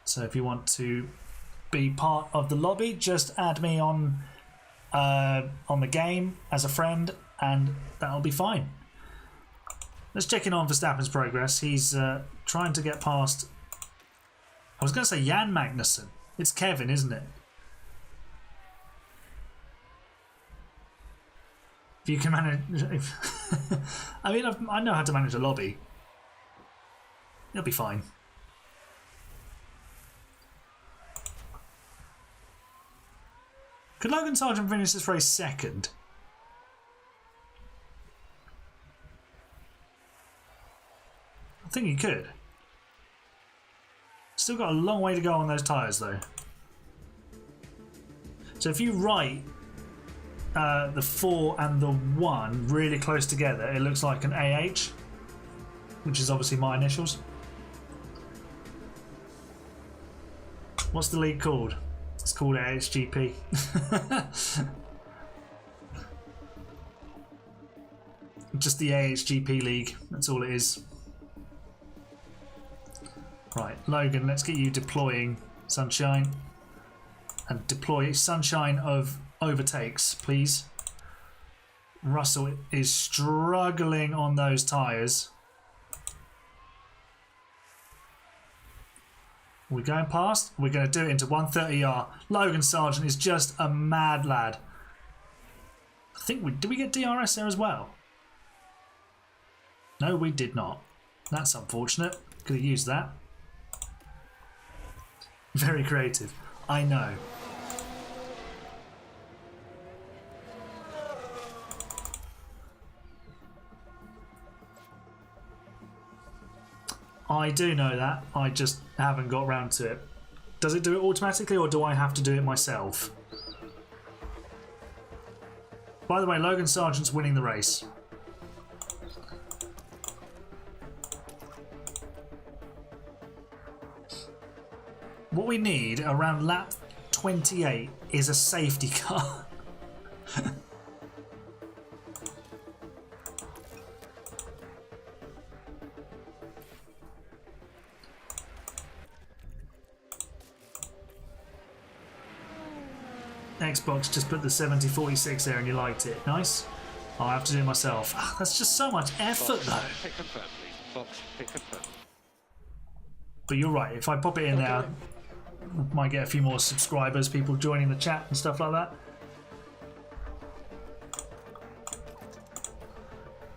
So if you want to be part of the lobby, just add me on the game as a friend, and that'll be fine. Let's check in on Verstappen's progress. He's trying to get past, I was going to say Jan Magnussen. It's Kevin, isn't it? If you can manage... I mean, I know how to manage a lobby. It'll be fine. Could Logan Sargent finish this race second? I think he could. Still got a long way to go on those tyres though. So if you write the 4 and the 1 really close together, it looks like an AH, which is obviously my initials. What's the league called? It's called AHGP. Just the AHGP league, that's all it is. Right, Logan, let's get you deploying Sunshine. And deploy Sunshine of overtakes, please. Russell is struggling on those tyres. We're going past. We're going to do it into 130R. Logan Sargent is just a mad lad. I think did we get DRS there as well? No, we did not. That's unfortunate. Could have used that. Very creative. I know. I do know that. I just haven't got round to it. Does it do it automatically, or do I have to do it myself? By the way, Logan Sargent's winning the race. What we need around lap 28 is a safety car. Xbox just put the 7046 there and you liked it. Nice. I'll have to do it myself. Oh, that's just so much effort though. Pick confirm, please. Box, pick confirm. But you're right, if I pop it in there, I might get a few more subscribers, people joining the chat and stuff like that.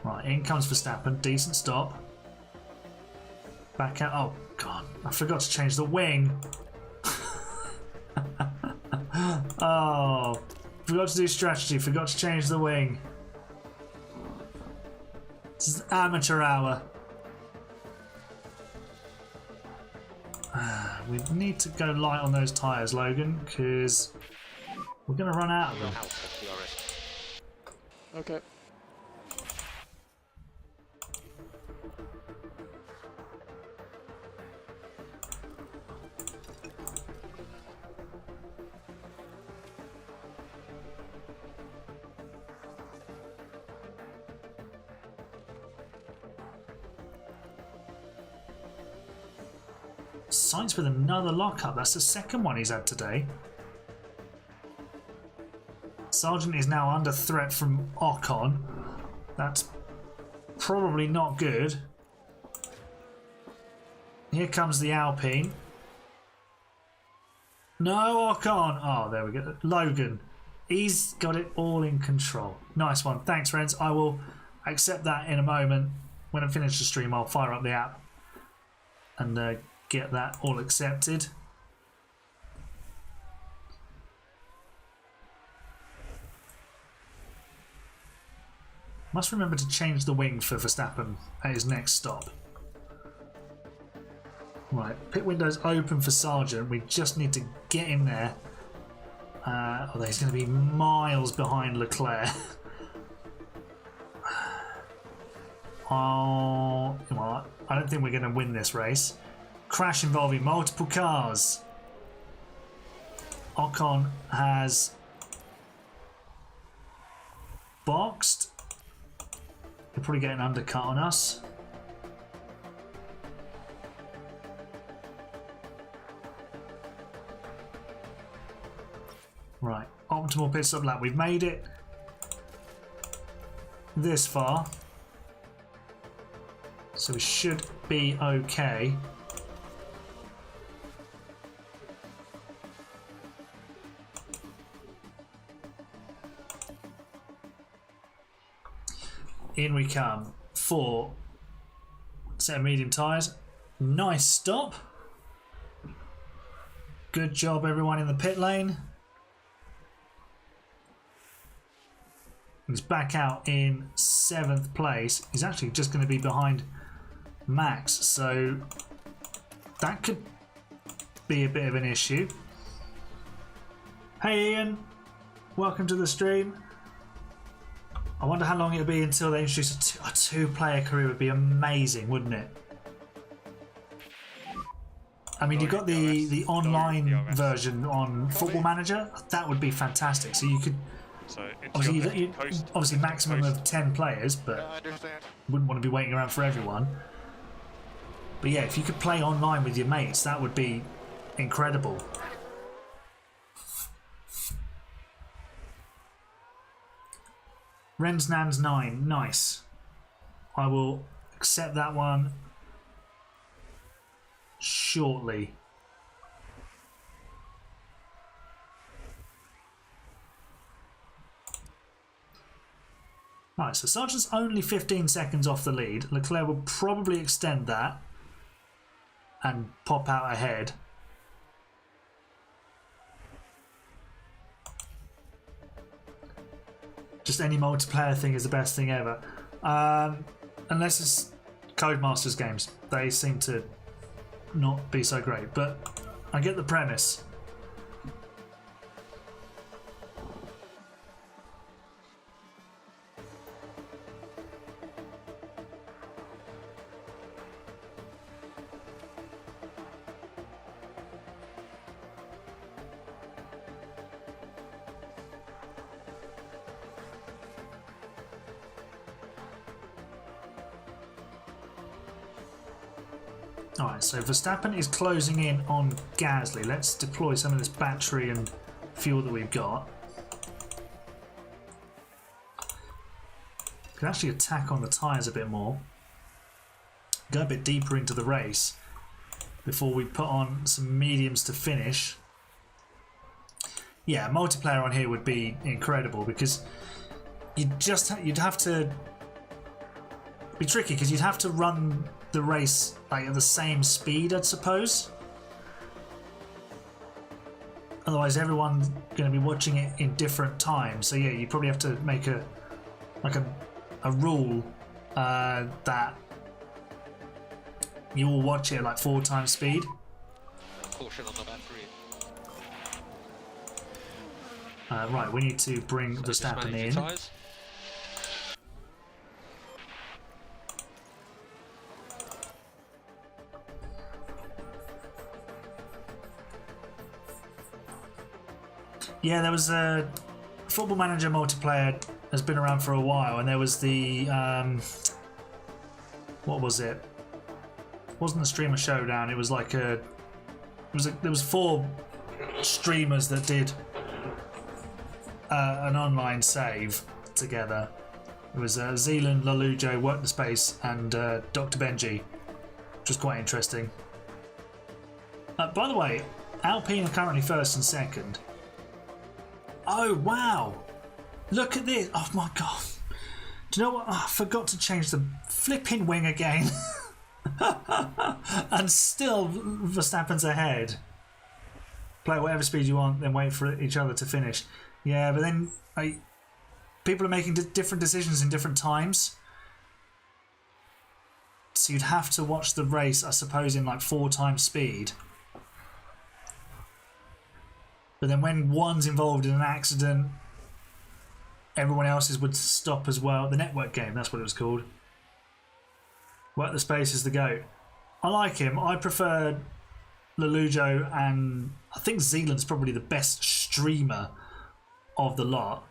Right, in comes Verstappen. Decent stop. Back out. Oh, God. I forgot to change the wing. Oh, forgot to do strategy. Forgot to change the wing. This is amateur hour. We need to go light on those tyres, Logan, because we're going to run out of them. Okay. Sainz with another lockup. That's the second one he's had today. Sargent is now under threat from Ocon. That's probably not good. Here comes the Alpine. No, Ocon. Oh, there we go. Logan. He's got it all in control. Nice one. Thanks, friends. I will accept that in a moment. When I finish the stream, I'll fire up the app and get that all accepted. Must remember to change the wing for Verstappen at his next stop. Right, pit window's open for Sargent. We just need to get in there. Although he's going to be miles behind Leclerc. Oh, well, I don't think we're going to win this race. Crash involving multiple cars. Ocon has boxed. He'll probably get an undercut on us. Right, optimal pit stop lap. We've made it this far, so we should be okay. In we come for set of medium tyres. Nice stop. Good job everyone in the pit lane. He's back out in 7th place. He's actually just going to be behind Max, so that could be a bit of an issue. Hey Ian, welcome to the stream. I wonder how long it'll be until they introduce a two-player career. Would be amazing, wouldn't it? I mean, you've got the online version on Football Manager. That would be fantastic. So you could obviously maximum of 10 players, but wouldn't want to be waiting around for everyone. But yeah, if you could play online with your mates, that would be incredible. Rensnans 9, nice. I will accept that one shortly. Right, so Sargent's only 15 seconds off the lead. Leclerc will probably extend that and pop out ahead. Just any multiplayer thing is the best thing ever. Unless it's Codemasters games. They seem to not be so great, but I get the premise. Alright, so Verstappen is closing in on Gasly. Let's deploy some of this battery and fuel that we've got. Can actually attack on the tyres a bit more. Go a bit deeper into the race before we put on some mediums to finish. Yeah, multiplayer on here would be incredible because you'd have to be tricky because you'd have to run the race like at the same speed, I'd suppose. Otherwise, everyone's going to be watching it in different times. So yeah, you probably have to make a rule that you all watch it at like 4 times speed. Caution on the battery. Right, we need to bring Verstappen in. Yeah, there was a Football Manager multiplayer has been around for a while, and there was the what was it? It wasn't the Streamer Showdown. It was like there was 4 streamers that did an online save together. It was Zealand, Lalujo, Work the Space, and Dr. Benji, which was quite interesting. By the way, Alpine are currently 1st and 2nd. Oh wow! Look at this! Oh my god! Do you know what? Oh, I forgot to change the flipping wing again. And still Verstappen's ahead. Play at whatever speed you want, then wait for each other to finish. Yeah, but then people are making different decisions in different times. So you'd have to watch the race, I suppose, in like 4 times speed. But then when one's involved in an accident, everyone else's would stop as well. The network game, that's what it was called. Work the Space is the GOAT. I like him. I prefer Lalujo, and I think Zealand's probably the best streamer of the lot,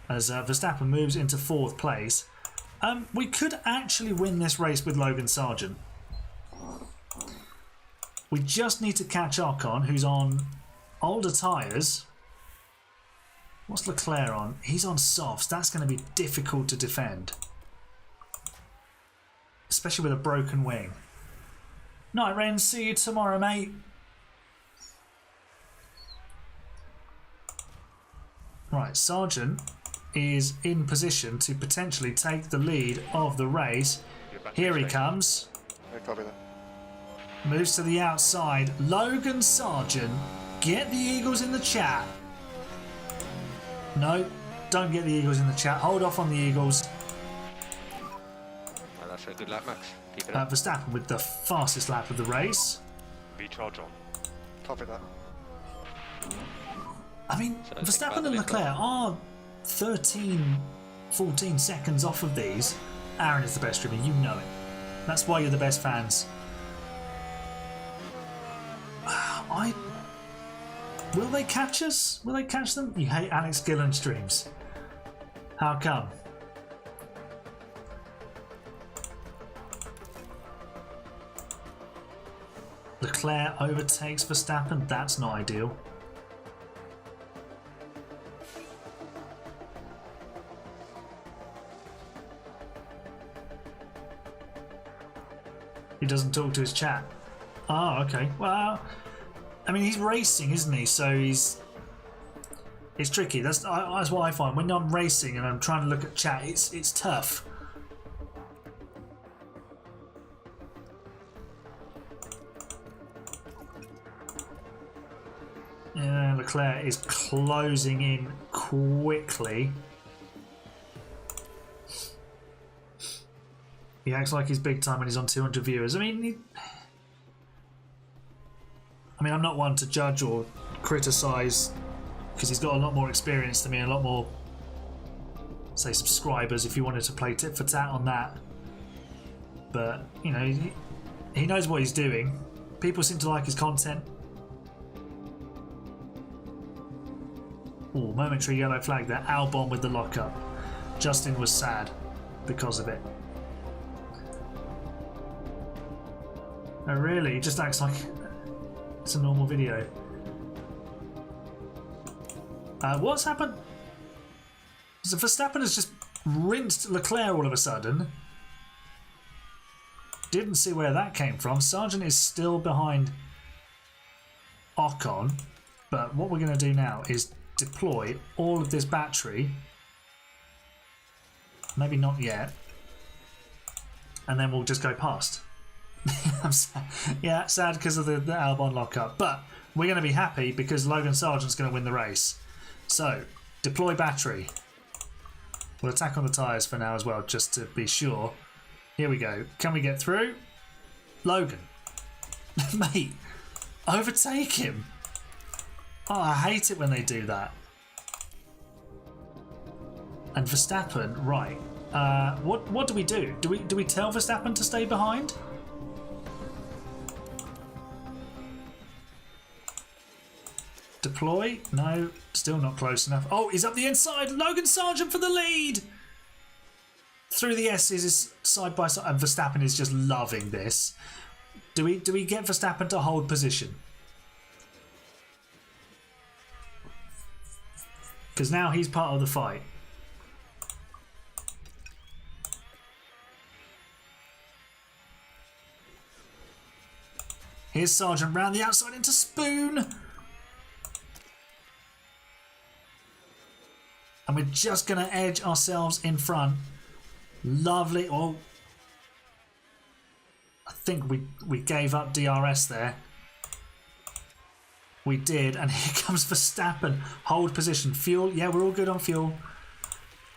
as Verstappen moves into 4th place. We could actually win this race with Logan Sargent. We just need to catch Ocon, who's on older tyres. What's Leclerc on? He's on softs. That's going to be difficult to defend. Especially with a broken wing. Night, Ren. See you tomorrow, mate. Right, Sargent is in position to potentially take the lead of the race. Here he comes. I copy that. Moves to the outside. Logan Sargent. Get the Eagles in the chat. No, don't get the Eagles in the chat. Hold off on the Eagles. Well, that's a good lap, Max. Keep it up. Verstappen with the fastest lap of the race. Recharge on. Copy that. I mean, So I think Verstappen about and the Leclerc are 13, 14 seconds off of these. Aaron is the best streamer, you know it. That's why you're the best fans. Will they catch us? Will they catch them? You hate Alex Gillen streams. How come? Leclerc overtakes Verstappen. That's not ideal. He doesn't talk to his chat. Oh, okay. Well, I mean, he's racing, isn't he? So it's tricky. That's what I find when I'm racing and I'm trying to look at chat. It's tough. Yeah, Leclerc is closing in quickly. He acts like he's big time when he's on 200 viewers. I mean, I'm not one to judge or criticise because he's got a lot more experience than me, and a lot more, say, subscribers. If you wanted to play tit for tat on that, but you know, he knows what he's doing. People seem to like his content. Oh, momentary yellow flag there. Albon with the lockup. Justin was sad because of it. Oh really? It just acts like it's a normal video. What's happened? So Verstappen has just rinsed Leclerc all of a sudden. Didn't see where that came from. Sargent is still behind Ocon, but what we're going to do now is deploy all of this battery. Maybe not yet. And then we'll just go past. I'm sad. Yeah, sad because of the Albon lockup, but we're going to be happy because Logan Sargent's going to win the race. So, deploy battery. We'll attack on the tyres for now as well, just to be sure. Here we go. Can we get through? Logan. Mate, overtake him. Oh, I hate it when they do that. And Verstappen, right. What do we do? Do we tell Verstappen to stay behind? Deploy? No, still not close enough. Oh, he's up the inside. Logan Sargent for the lead. Through the S's is side by side, and Verstappen is just loving this. Do we get Verstappen to hold position? Because now he's part of the fight. Here's Sargent round the outside into Spoon. And we're just going to edge ourselves in front. Lovely. Oh, I think we gave up DRS there. We did. And here comes Verstappen. Hold position. Fuel. Yeah, we're all good on fuel.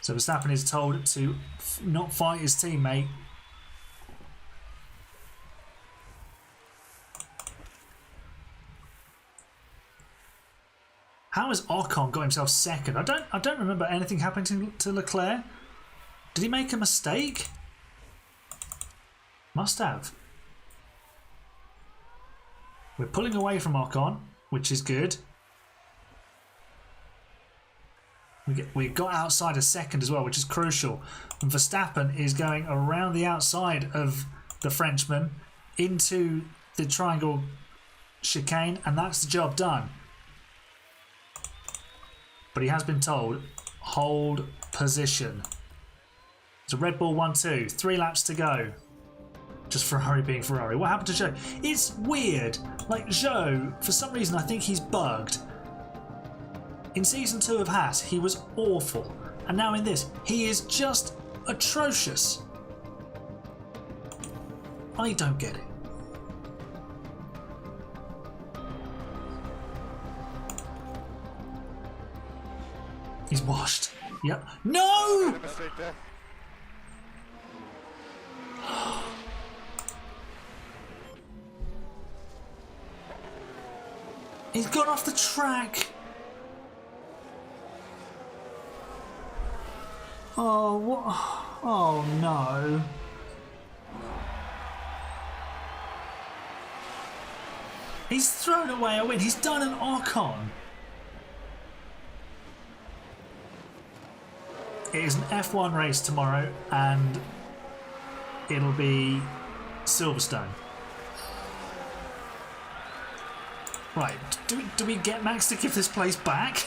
So Verstappen is told to not fight his teammate. How has Ocon got himself second? I don't remember anything happening to Leclerc. Did he make a mistake? Must have. We're pulling away from Ocon, which is good. We got outside a second as well, which is crucial. And Verstappen is going around the outside of the Frenchman into the triangle chicane, and that's the job done. But he has been told, hold position. It's a Red Bull 1-2, 3 laps to go. Just Ferrari being Ferrari. What happened to Zhou? It's weird. Like Zhou, for some reason I think he's bugged. In season 2 of Haas, he was awful. And now in this, he is just atrocious. I don't get it. He's washed. Yep. No! Made a mistake there. He's gone off the track. Oh, what? Oh, no. He's thrown away a win. He's done an Ocon. It is an F1 race tomorrow, and it'll be Silverstone. Right, do we get Max to give this place back?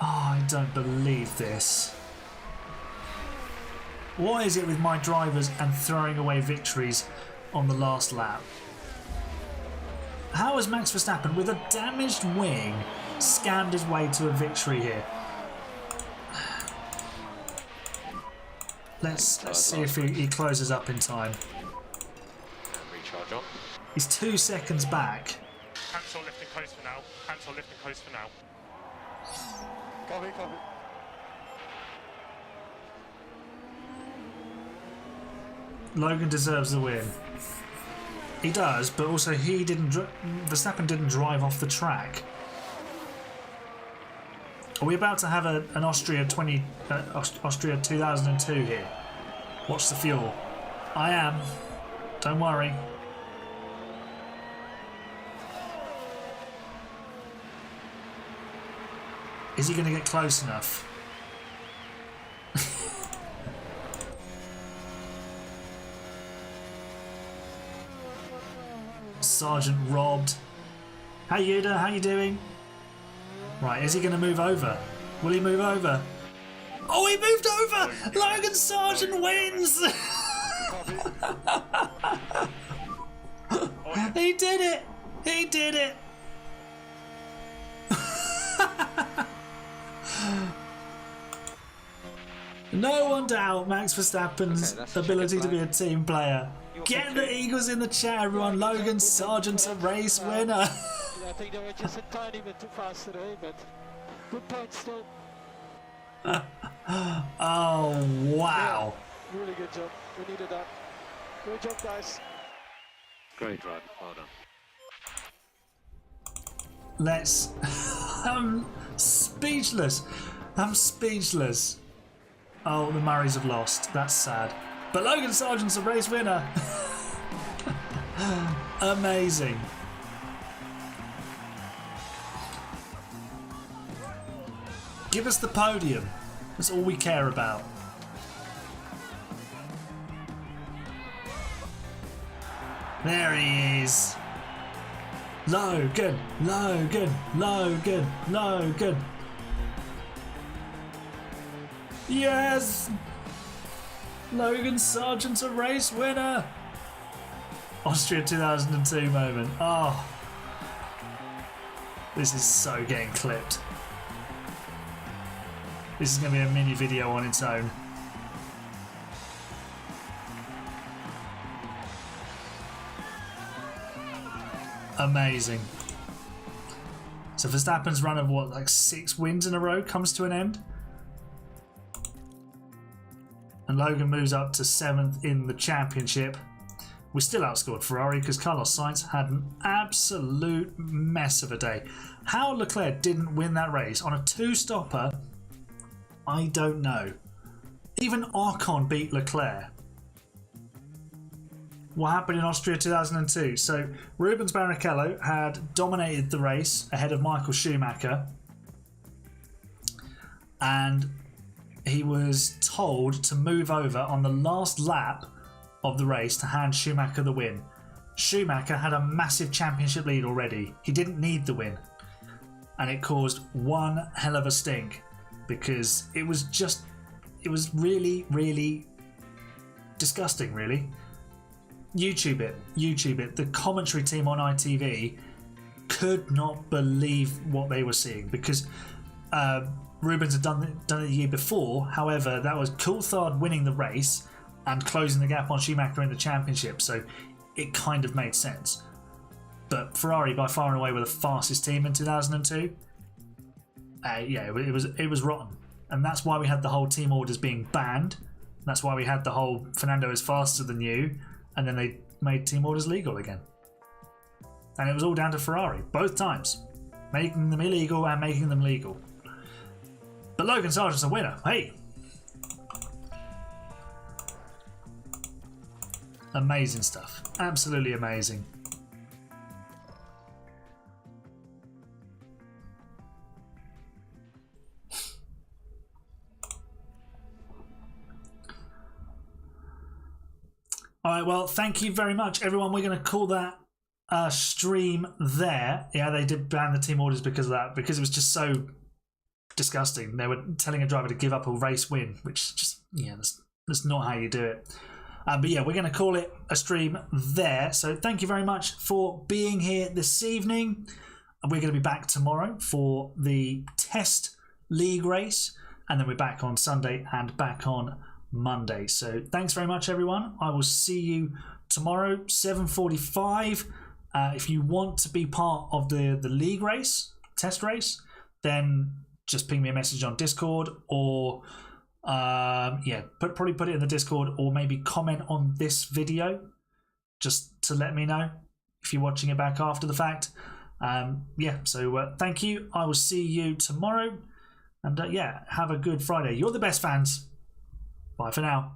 Oh, I don't believe this. What is it with my drivers and throwing away victories on the last lap? How has Max Verstappen, with a damaged wing, scammed his way to a victory here? Let's see if he closes up in time. Recharge on. He's 2 seconds back. Cancel lifting coast for now. Cancel lifting coast for now. Copy, copy. Logan deserves the win. He does, but also he didn't. Verstappen didn't drive off the track. Are we about to have an Austria 2002 here? Watch the fuel. I am. Don't worry. Is he going to get close enough? Sergeant robbed. Hey Yuda, how you doing? Right, is he going to move over? Will he move over? Oh, he moved over! Logan Sargent wins! He did it! He did it! No one doubt Max Verstappen's ability to be a team player. Get the Eagles in the chat, everyone. Logan Sargent's a race winner. Yeah, I think they were just a tiny bit too fast today, but good point still. Oh, wow. Yeah, really good job. We needed that. Great job, guys. Great run. Well done. Let's... I'm speechless. I'm speechless. Oh, the Murrays have lost. That's sad. But Logan Sargent's a race winner. Amazing. Give us the podium. That's all we care about. There he is. Logan, Logan, Logan, Logan. Yes! Logan Sargent's a race winner! Austria 2002 moment. Oh. This is so getting clipped. This is going to be a mini video on its own. Amazing. So Verstappen's run of what, like 6 wins in a row comes to an end? And Logan moves up to 7th in the championship. We still outscored Ferrari because Carlos Sainz had an absolute mess of a day. How Leclerc didn't win that race on a 2-stopper, I don't know. Even Ocon beat Leclerc. what happened in Austria 2002. So Rubens Barrichello had dominated the race ahead of Michael Schumacher, and he was told to move over on the last lap of the race to hand Schumacher the win. Schumacher had a massive championship lead already. He didn't need the win, and it caused one hell of a stink because it was really, really disgusting, really. YouTube it. The commentary team on ITV could not believe what they were seeing because Rubens had done it the year before. However, that was Coulthard winning the race and closing the gap on Schumacher in the championship, so it kind of made sense. But Ferrari by far and away were the fastest team in 2002. Yeah, it was rotten, and that's why we had the whole team orders being banned. That's why we had the whole Fernando is faster than you, and then they made team orders legal again. And it was all down to Ferrari, both times. Making them illegal and making them legal. But Logan Sargent's a winner, hey! Amazing stuff, absolutely amazing. Alright, well, thank you very much, everyone. We're going to call that stream there. Yeah, they did ban the team orders because of that, because it was just so disgusting. They were telling a driver to give up a race win, which just, yeah, that's not how you do it. But yeah, we're going to call it a stream there. So thank you very much for being here this evening. We're going to be back tomorrow for the test league race, and then we're back on Sunday and back on Monday. So thanks very much, everyone. I will see you tomorrow, 7:45. If you want to be part of the league race, test race, then just ping me a message on Discord, or probably put it in the Discord, or maybe comment on this video just to let me know if you're watching it back after the fact. So thank you. I will see you tomorrow, and have a good Friday. You're the best, fans. Bye for now.